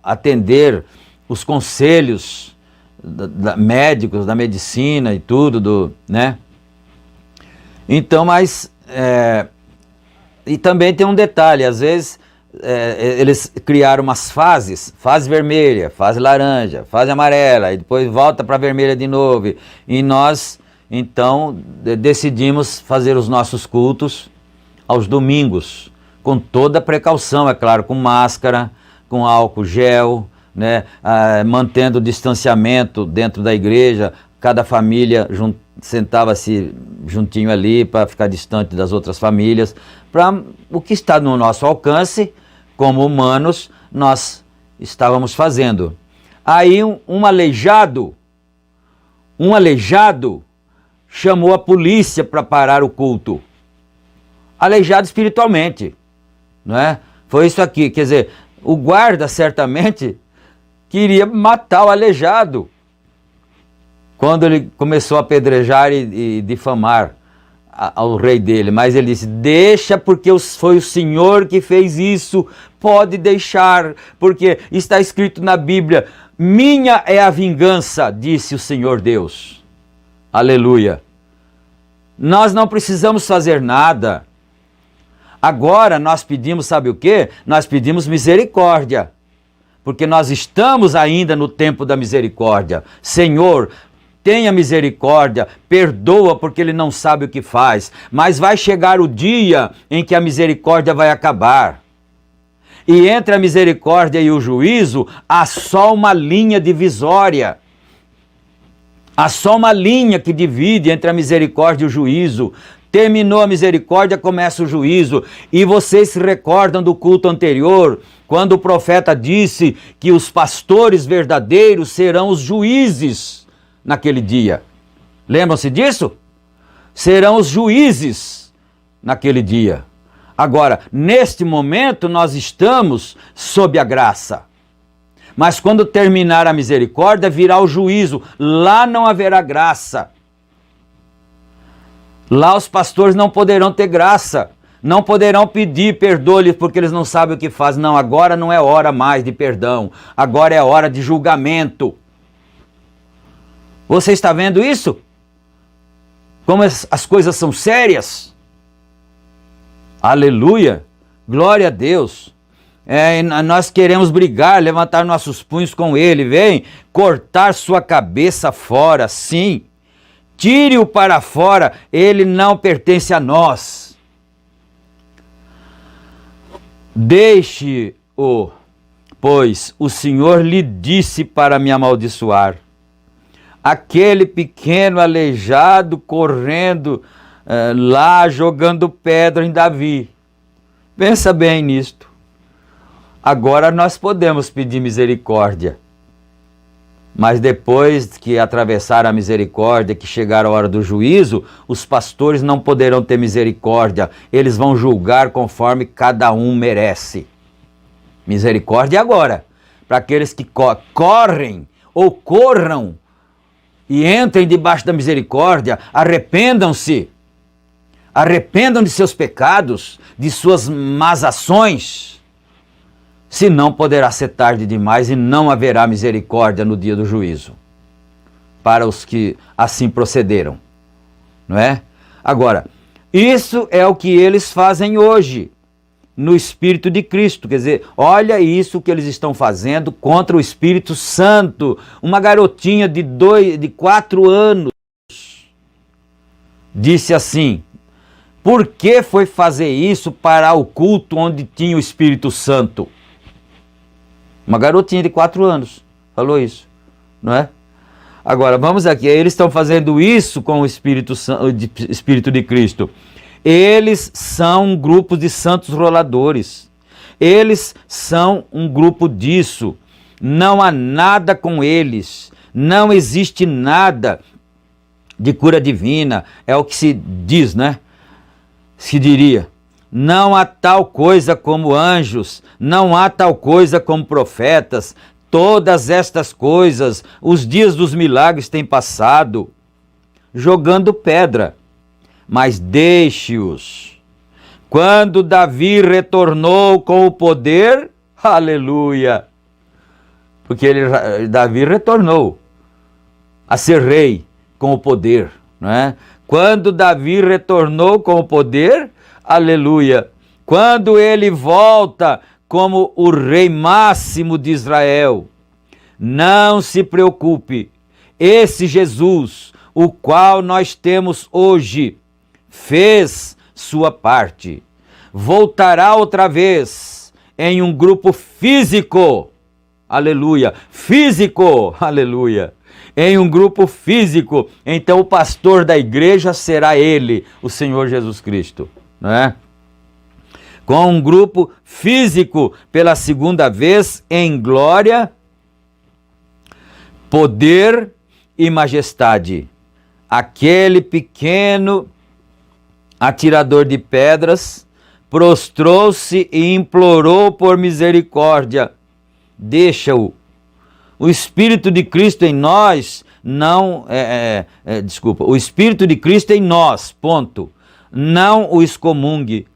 atender os conselhos médicos, da medicina e tudo, né? Então, mas... e também tem um detalhe, às vezes eles criaram umas fases, fase vermelha, fase laranja, fase amarela, e depois volta para vermelha de novo. E nós, então, decidimos fazer os nossos cultos aos domingos, com toda a precaução, é claro, com máscara, com álcool gel, né, mantendo o distanciamento dentro da igreja, cada família sentava-se juntinho ali para ficar distante das outras famílias, para o que está no nosso alcance, como humanos, nós estávamos fazendo. Aí um aleijado chamou a polícia para parar o culto. Aleijado espiritualmente, não é? Foi isso aqui, quer dizer, o guarda certamente queria matar o aleijado, quando ele começou a apedrejar e difamar ao rei dele. Mas ele disse, deixa, porque foi o Senhor que fez isso, pode deixar, porque está escrito na Bíblia, minha é a vingança, disse o Senhor Deus. Aleluia. Nós não precisamos fazer nada. Agora nós pedimos, sabe o quê? Nós pedimos misericórdia, porque nós estamos ainda no tempo da misericórdia. Senhor, tenha misericórdia, perdoa porque ele não sabe o que faz. Mas vai chegar o dia em que a misericórdia vai acabar. E entre a misericórdia e o juízo, há só uma linha divisória. Há só uma linha que divide entre a misericórdia e o juízo. Terminou a misericórdia, começa o juízo. E vocês se recordam do culto anterior, quando o profeta disse que os pastores verdadeiros serão os juízes naquele dia. Lembram-se disso? Serão os juízes naquele dia. Agora, neste momento, nós estamos sob a graça. Mas quando terminar a misericórdia, virá o juízo. Lá não haverá graça. Lá os pastores não poderão ter graça. Não poderão pedir perdoe-lhes porque eles não sabem o que fazem. Não, agora não é hora mais de perdão. Agora é hora de julgamento. Você está vendo isso? Como as coisas são sérias? Aleluia! Glória a Deus! Nós queremos brigar, levantar nossos punhos com ele. Vem cortar sua cabeça fora, sim. Tire-o para fora, ele não pertence a nós. Deixe-o, pois o Senhor lhe disse para me amaldiçoar. Aquele pequeno aleijado correndo lá, jogando pedra em Davi. Pensa bem nisto. Agora nós podemos pedir misericórdia. Mas depois que atravessar a misericórdia, que chegar a hora do juízo, os pastores não poderão ter misericórdia. Eles vão julgar conforme cada um merece. Misericórdia agora, para aqueles que correm ou corram e entrem debaixo da misericórdia, arrependam-se. Arrependam de seus pecados, de suas más ações. Senão poderá ser tarde demais e não haverá misericórdia no dia do juízo para os que assim procederam, não é? Agora, isso é o que eles fazem hoje no Espírito de Cristo, quer dizer, olha isso que eles estão fazendo contra o Espírito Santo. Uma garotinha de 4 anos disse assim, por que foi fazer isso para o culto onde tinha o Espírito Santo? Uma garotinha de 4 anos falou isso, não é? Agora, vamos aqui, eles estão fazendo isso com o Espírito de Cristo. Eles são um grupo de santos roladores. Eles são um grupo disso. Não há nada com eles. Não existe nada de cura divina. É o que se diz, né? Se diria. Não há tal coisa como anjos, não há tal coisa como profetas. Todas estas coisas, os dias dos milagres têm passado, jogando pedra. Mas deixe-os, Quando Davi retornou com o poder, aleluia, porque Davi retornou a ser rei com o poder, não é? Quando Davi retornou com o poder, aleluia, quando ele volta como o rei máximo de Israel, não se preocupe, esse Jesus, o qual nós temos hoje, fez sua parte. Voltará outra vez em um grupo físico, aleluia, físico, aleluia, em um grupo físico. Então o pastor da igreja será ele, o Senhor Jesus Cristo, não é? Com um grupo físico pela segunda vez em glória, poder e majestade. Aquele pequeno atirador de pedras prostrou-se e implorou por misericórdia. Deixa-o. O Espírito de Cristo em nós não... o Espírito de Cristo em nós, ponto. Não o excomungue.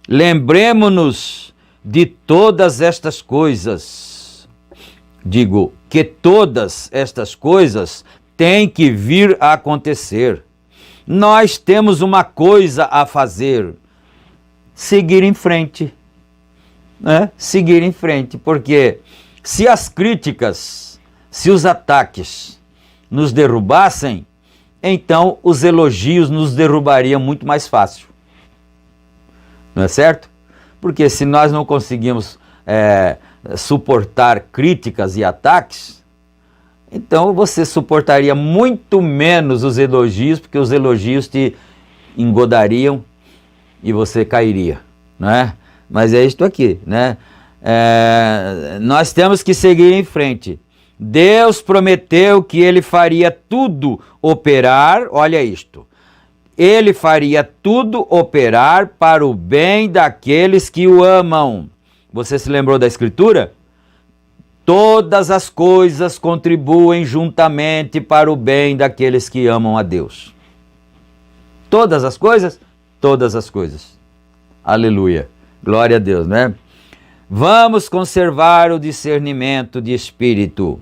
Lembremo-nos de todas estas coisas. Digo que todas estas coisas têm que vir a acontecer. Nós temos uma coisa a fazer: seguir em frente, né? Seguir em frente, porque se as críticas, se os ataques nos derrubassem, então os elogios nos derrubariam muito mais fácil, não é certo? Porque se nós não conseguimos suportar críticas e ataques, então você suportaria muito menos os elogios, porque os elogios te engodariam e você cairia, não é? Mas é isto aqui, né? Nós temos que seguir em frente. Deus prometeu que Ele faria tudo operar, olha isto, Ele faria tudo operar para o bem daqueles que o amam. Você se lembrou da Escritura? Todas as coisas contribuem juntamente para o bem daqueles que amam a Deus. Todas as coisas? Todas as coisas. Aleluia. Glória a Deus, né? Vamos conservar o discernimento de espírito,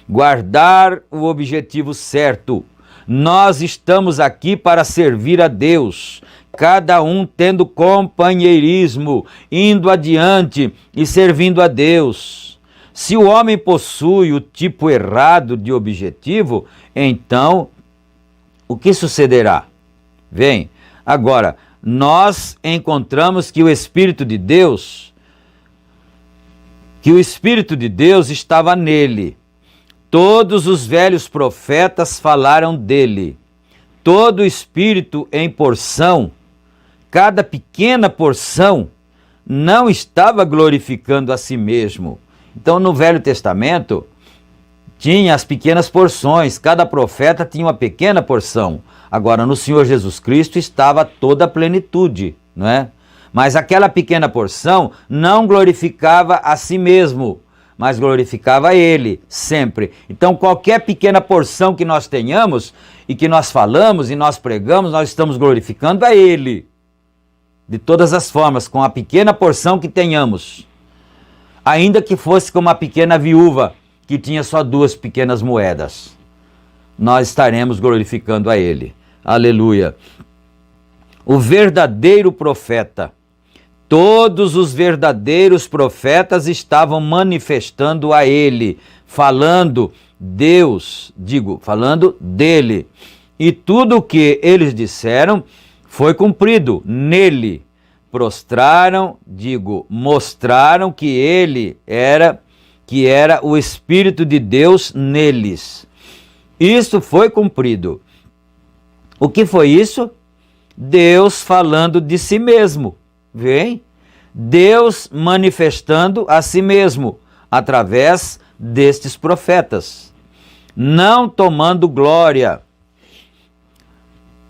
guardar o objetivo certo. Nós estamos aqui para servir a Deus, cada um tendo companheirismo, indo adiante e servindo a Deus. Se o homem possui o tipo errado de objetivo, então o que sucederá? Vem, agora, nós encontramos que o Espírito de Deus estava nele. Todos os velhos profetas falaram dele. Todo o Espírito em porção, cada pequena porção, não estava glorificando a si mesmo. Então, no Velho Testamento, tinha as pequenas porções, cada profeta tinha uma pequena porção. Agora, no Senhor Jesus Cristo estava toda a plenitude, não é? Mas aquela pequena porção não glorificava a si mesmo, mas glorificava Ele, sempre. Então, qualquer pequena porção que nós tenhamos, e que nós falamos e nós pregamos, nós estamos glorificando a Ele. De todas as formas, com a pequena porção que tenhamos. Ainda que fosse como uma pequena viúva, que tinha só 2 pequenas moedas, nós estaremos glorificando a Ele. Aleluia. O verdadeiro profeta. Todos os verdadeiros profetas estavam manifestando a Ele, falando falando dele. E tudo o que eles disseram foi cumprido nele. Mostraram que ele era o Espírito de Deus neles. Isso foi cumprido. O que foi isso? Deus falando de si mesmo. Vem? Deus manifestando a si mesmo através destes profetas, não tomando glória.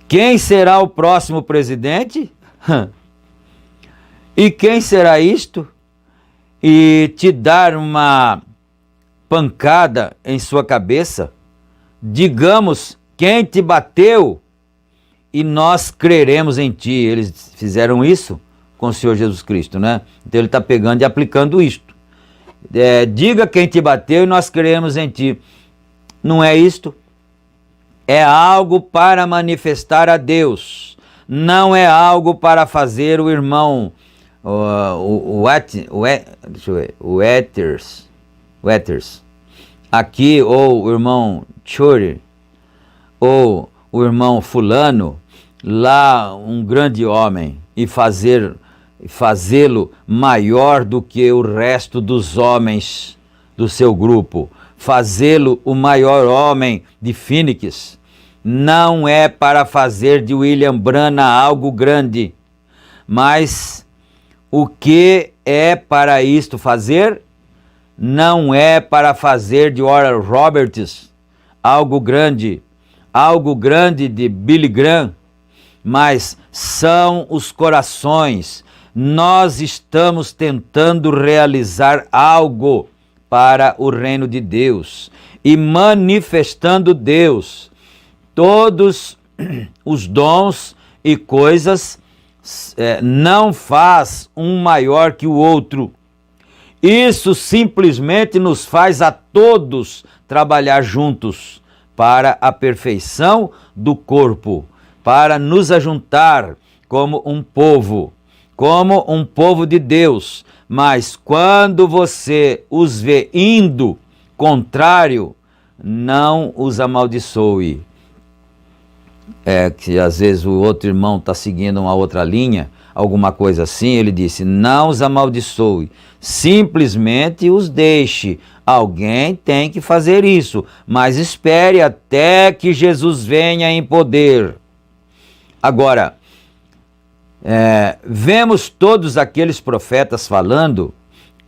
Quem será o próximo presidente? E quem será isto? E te dar uma pancada em sua cabeça? Digamos, quem te bateu e nós creremos em ti. Eles fizeram isso? com o Senhor Jesus Cristo, né? Então ele está pegando e aplicando isto. Diga quem te bateu e nós cremos em ti. Não é isto? É algo para manifestar a Deus. Não é algo para fazer o irmão Wetters aqui, ou o irmão Churi, ou o irmão fulano, lá um grande homem, e fazê-lo maior do que o resto dos homens do seu grupo, fazê-lo o maior homem de Phoenix. Não é para fazer de William Branham algo grande, mas o que é para isto fazer? Não é para fazer de Oral Roberts algo grande de Billy Graham, mas são os corações. Nós estamos tentando realizar algo para o reino de Deus e manifestando Deus. Todos os dons e coisas não faz um maior que o outro. Isso simplesmente nos faz a todos trabalhar juntos para a perfeição do corpo, para nos ajuntar como um povo de Deus. Mas quando você os vê indo contrário, não os amaldiçoe. Que às vezes o outro irmão está seguindo uma outra linha, alguma coisa assim, ele disse, não os amaldiçoe, simplesmente os deixe. Alguém tem que fazer isso, mas espere até que Jesus venha em poder. Agora, vemos todos aqueles profetas falando,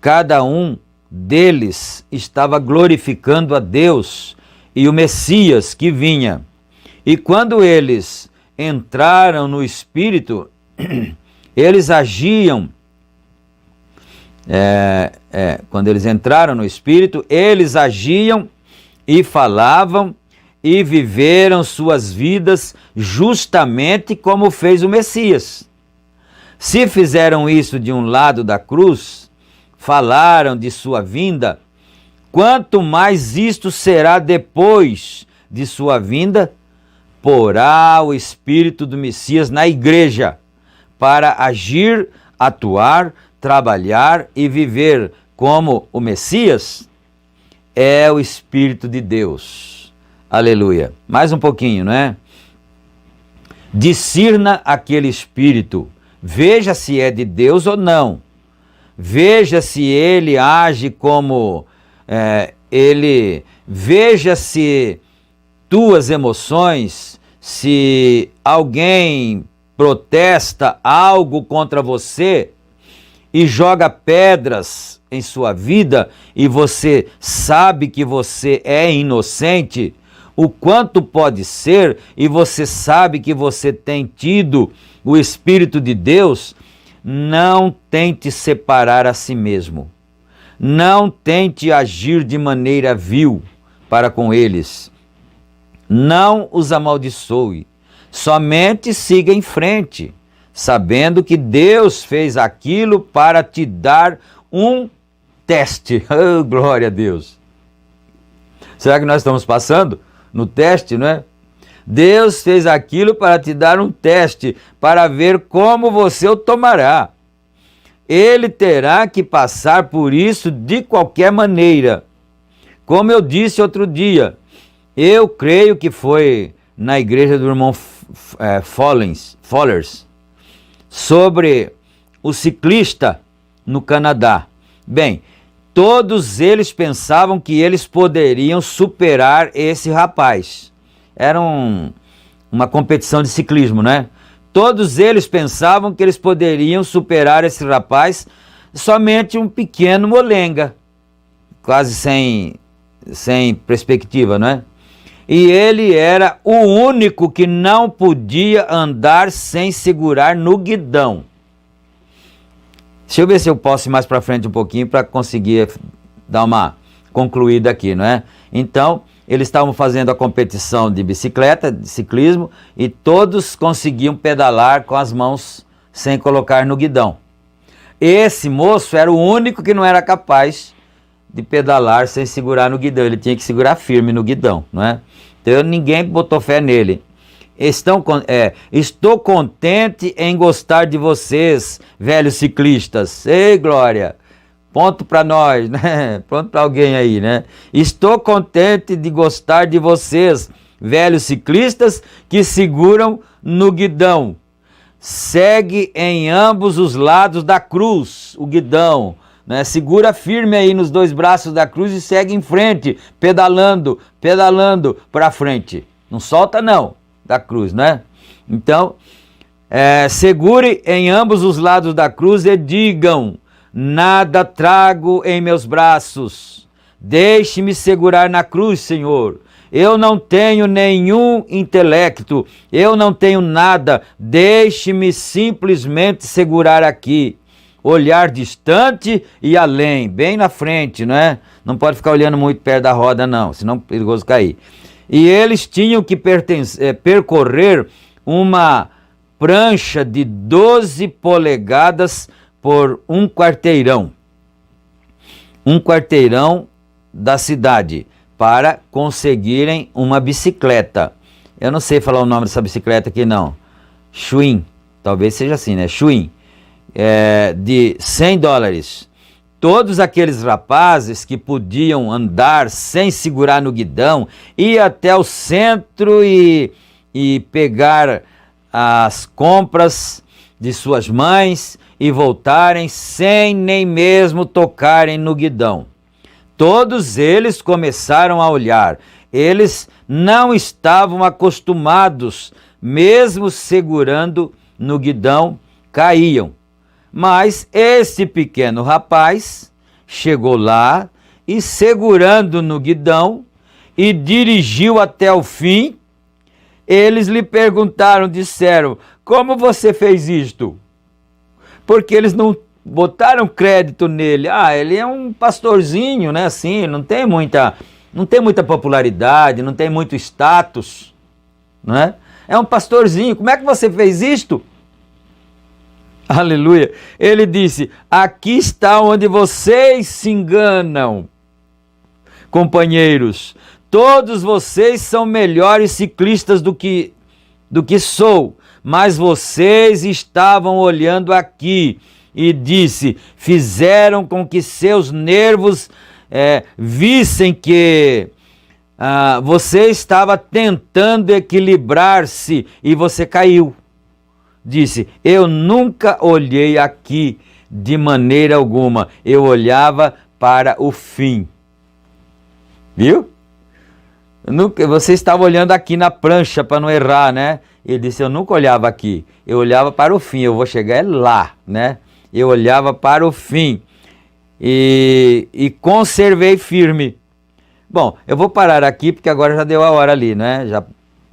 cada um deles estava glorificando a Deus e o Messias que vinha. E quando eles entraram no Espírito, eles agiam, quando eles entraram no Espírito, eles agiam e falavam e viveram suas vidas justamente como fez o Messias. Se fizeram isso de um lado da cruz, falaram de sua vinda, quanto mais isto será depois de sua vinda, porá o Espírito do Messias na igreja para agir, atuar, trabalhar e viver como o Messias. É o Espírito de Deus. Aleluia. Mais um pouquinho, não é? Discirna aquele Espírito. Veja se é de Deus ou não. Veja se ele age como ele. Veja se tuas emoções, se alguém protesta algo contra você e joga pedras em sua vida e você sabe que você é inocente, o quanto pode ser, e você sabe que você tem tido o Espírito de Deus, não tente separar a si mesmo. Não tente agir de maneira vil para com eles. Não os amaldiçoe. Somente siga em frente, sabendo que Deus fez aquilo para te dar um teste. Oh, glória a Deus! Será que nós estamos passando no teste, não é? Deus fez aquilo para te dar um teste, para ver como você o tomará. Ele terá que passar por isso de qualquer maneira. Como eu disse outro dia, eu creio que foi na igreja do irmão Follers, sobre o ciclista no Canadá. Bem, todos eles pensavam que eles poderiam superar esse rapaz. Era uma competição de ciclismo, né? Todos eles pensavam que eles poderiam superar esse rapaz, somente um pequeno molenga, quase sem perspectiva, não é? E ele era o único que não podia andar sem segurar no guidão. Deixa eu ver se eu posso ir mais para frente um pouquinho para conseguir dar uma concluída aqui, não é? Então, eles estavam fazendo a competição de bicicleta, de ciclismo, e todos conseguiam pedalar com as mãos sem colocar no guidão. Esse moço era o único que não era capaz de pedalar sem segurar no guidão. Ele tinha que segurar firme no guidão, não é? Então ninguém botou fé nele. Estou contente em gostar de vocês, velhos ciclistas. Ei, glória! Ponto para nós, né? Ponto para alguém aí, né? Estou contente de gostar de vocês, velhos ciclistas que seguram no guidão. Segue em ambos os lados da cruz, o guidão, né? Segura firme aí nos dois braços da cruz e segue em frente, pedalando para frente. Não solta não, da cruz, né? Então, segure em ambos os lados da cruz e digam: nada trago em meus braços. Deixe-me segurar na cruz, Senhor. Eu não tenho nenhum intelecto, eu não tenho nada. Deixe-me simplesmente segurar aqui. Olhar distante e além, bem na frente, não é? Não pode ficar olhando muito perto da roda, não, senão é perigoso cair. E eles tinham que percorrer uma prancha de 12 polegadas por um quarteirão da cidade, para conseguirem uma bicicleta. Eu não sei falar o nome dessa bicicleta aqui não. Schwinn, talvez seja assim, né? Schwinn, de $100. Todos aqueles rapazes que podiam andar sem segurar no guidão, ir até o centro e pegar as compras de suas mães e voltarem sem nem mesmo tocarem no guidão. Todos eles começaram a olhar. Eles não estavam acostumados, mesmo segurando no guidão, caíam. Mas esse pequeno rapaz chegou lá e, segurando no guidão, e dirigiu até o fim. Eles lhe perguntaram, disseram: como você fez isto? Porque eles não botaram crédito nele. Ele é um pastorzinho, né? Assim, não tem muita popularidade, não tem muito status, não é? É um pastorzinho. Como é que você fez isto? Aleluia. Ele disse: aqui está onde vocês se enganam, companheiros. Todos vocês são melhores ciclistas do que sou, mas vocês estavam olhando aqui. E disse: fizeram com que seus nervos vissem que você estava tentando equilibrar-se e você caiu. Disse: eu nunca olhei aqui de maneira alguma, eu olhava para o fim. Viu? Você estava olhando aqui na prancha para não errar, né? Ele disse: eu nunca olhava aqui, eu olhava para o fim, eu vou chegar lá, né? Eu olhava para o fim e conservei firme. Bom, eu vou parar aqui porque agora já deu a hora ali, né? Já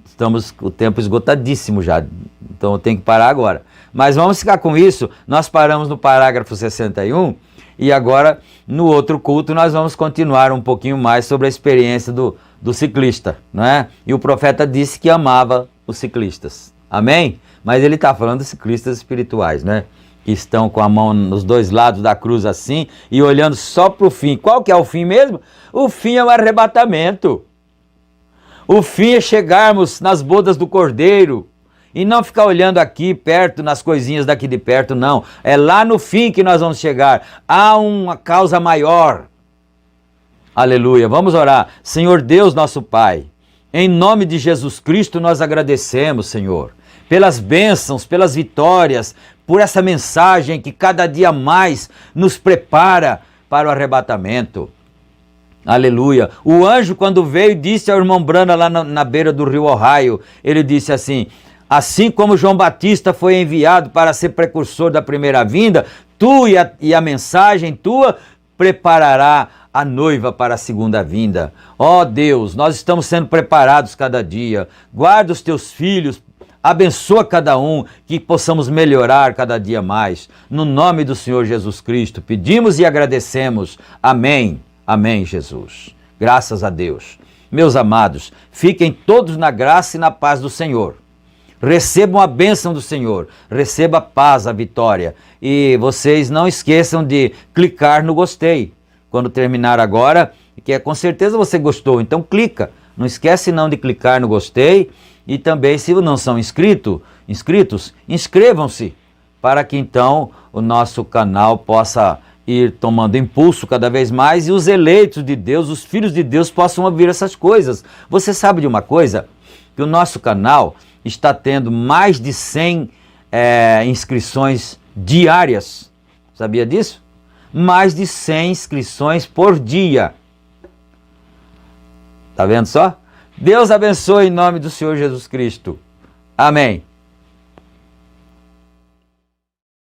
estamos com o tempo esgotadíssimo já, então eu tenho que parar agora. Mas vamos ficar com isso. Nós paramos no parágrafo 61 e agora no outro culto nós vamos continuar um pouquinho mais sobre a experiência do ciclista, não é? E o profeta disse que amava os ciclistas, amém? Mas ele está falando de ciclistas espirituais, né? Que estão com a mão nos dois lados da cruz assim e olhando só para o fim. Qual que é o fim mesmo? O fim é o arrebatamento. O fim é chegarmos nas bodas do Cordeiro e não ficar olhando aqui perto, nas coisinhas daqui de perto, não. É lá no fim que nós vamos chegar. Há uma causa maior. Aleluia. Vamos orar. Senhor Deus, nosso Pai, em nome de Jesus Cristo nós agradecemos, Senhor, pelas bênçãos, pelas vitórias, por essa mensagem que cada dia mais nos prepara para o arrebatamento. Aleluia. O anjo, quando veio, disse ao irmão Brana lá na beira do rio Ohio, ele disse assim: assim como João Batista foi enviado para ser precursor da primeira vinda, tu e a mensagem tua preparará a noiva para a segunda vinda. Ó Deus, nós estamos sendo preparados cada dia. Guarda os teus filhos, abençoa cada um, que possamos melhorar cada dia mais. No nome do Senhor Jesus Cristo, pedimos e agradecemos. Amém. Amém, Jesus. Graças a Deus. Meus amados, fiquem todos na graça e na paz do Senhor. Recebam a bênção do Senhor, receba a paz, a vitória. E vocês não esqueçam de clicar no gostei quando terminar agora, que com certeza você gostou, então clica. Não esquece não de clicar no gostei e também, se não são inscritos, inscrevam-se para que então o nosso canal possa ir tomando impulso cada vez mais e os eleitos de Deus, os filhos de Deus possam ouvir essas coisas. Você sabe de uma coisa? Que o nosso canal está tendo mais de 100 inscrições diárias. Sabia disso? Mais de 100 inscrições por dia. Tá vendo só? Deus abençoe em nome do Senhor Jesus Cristo. Amém.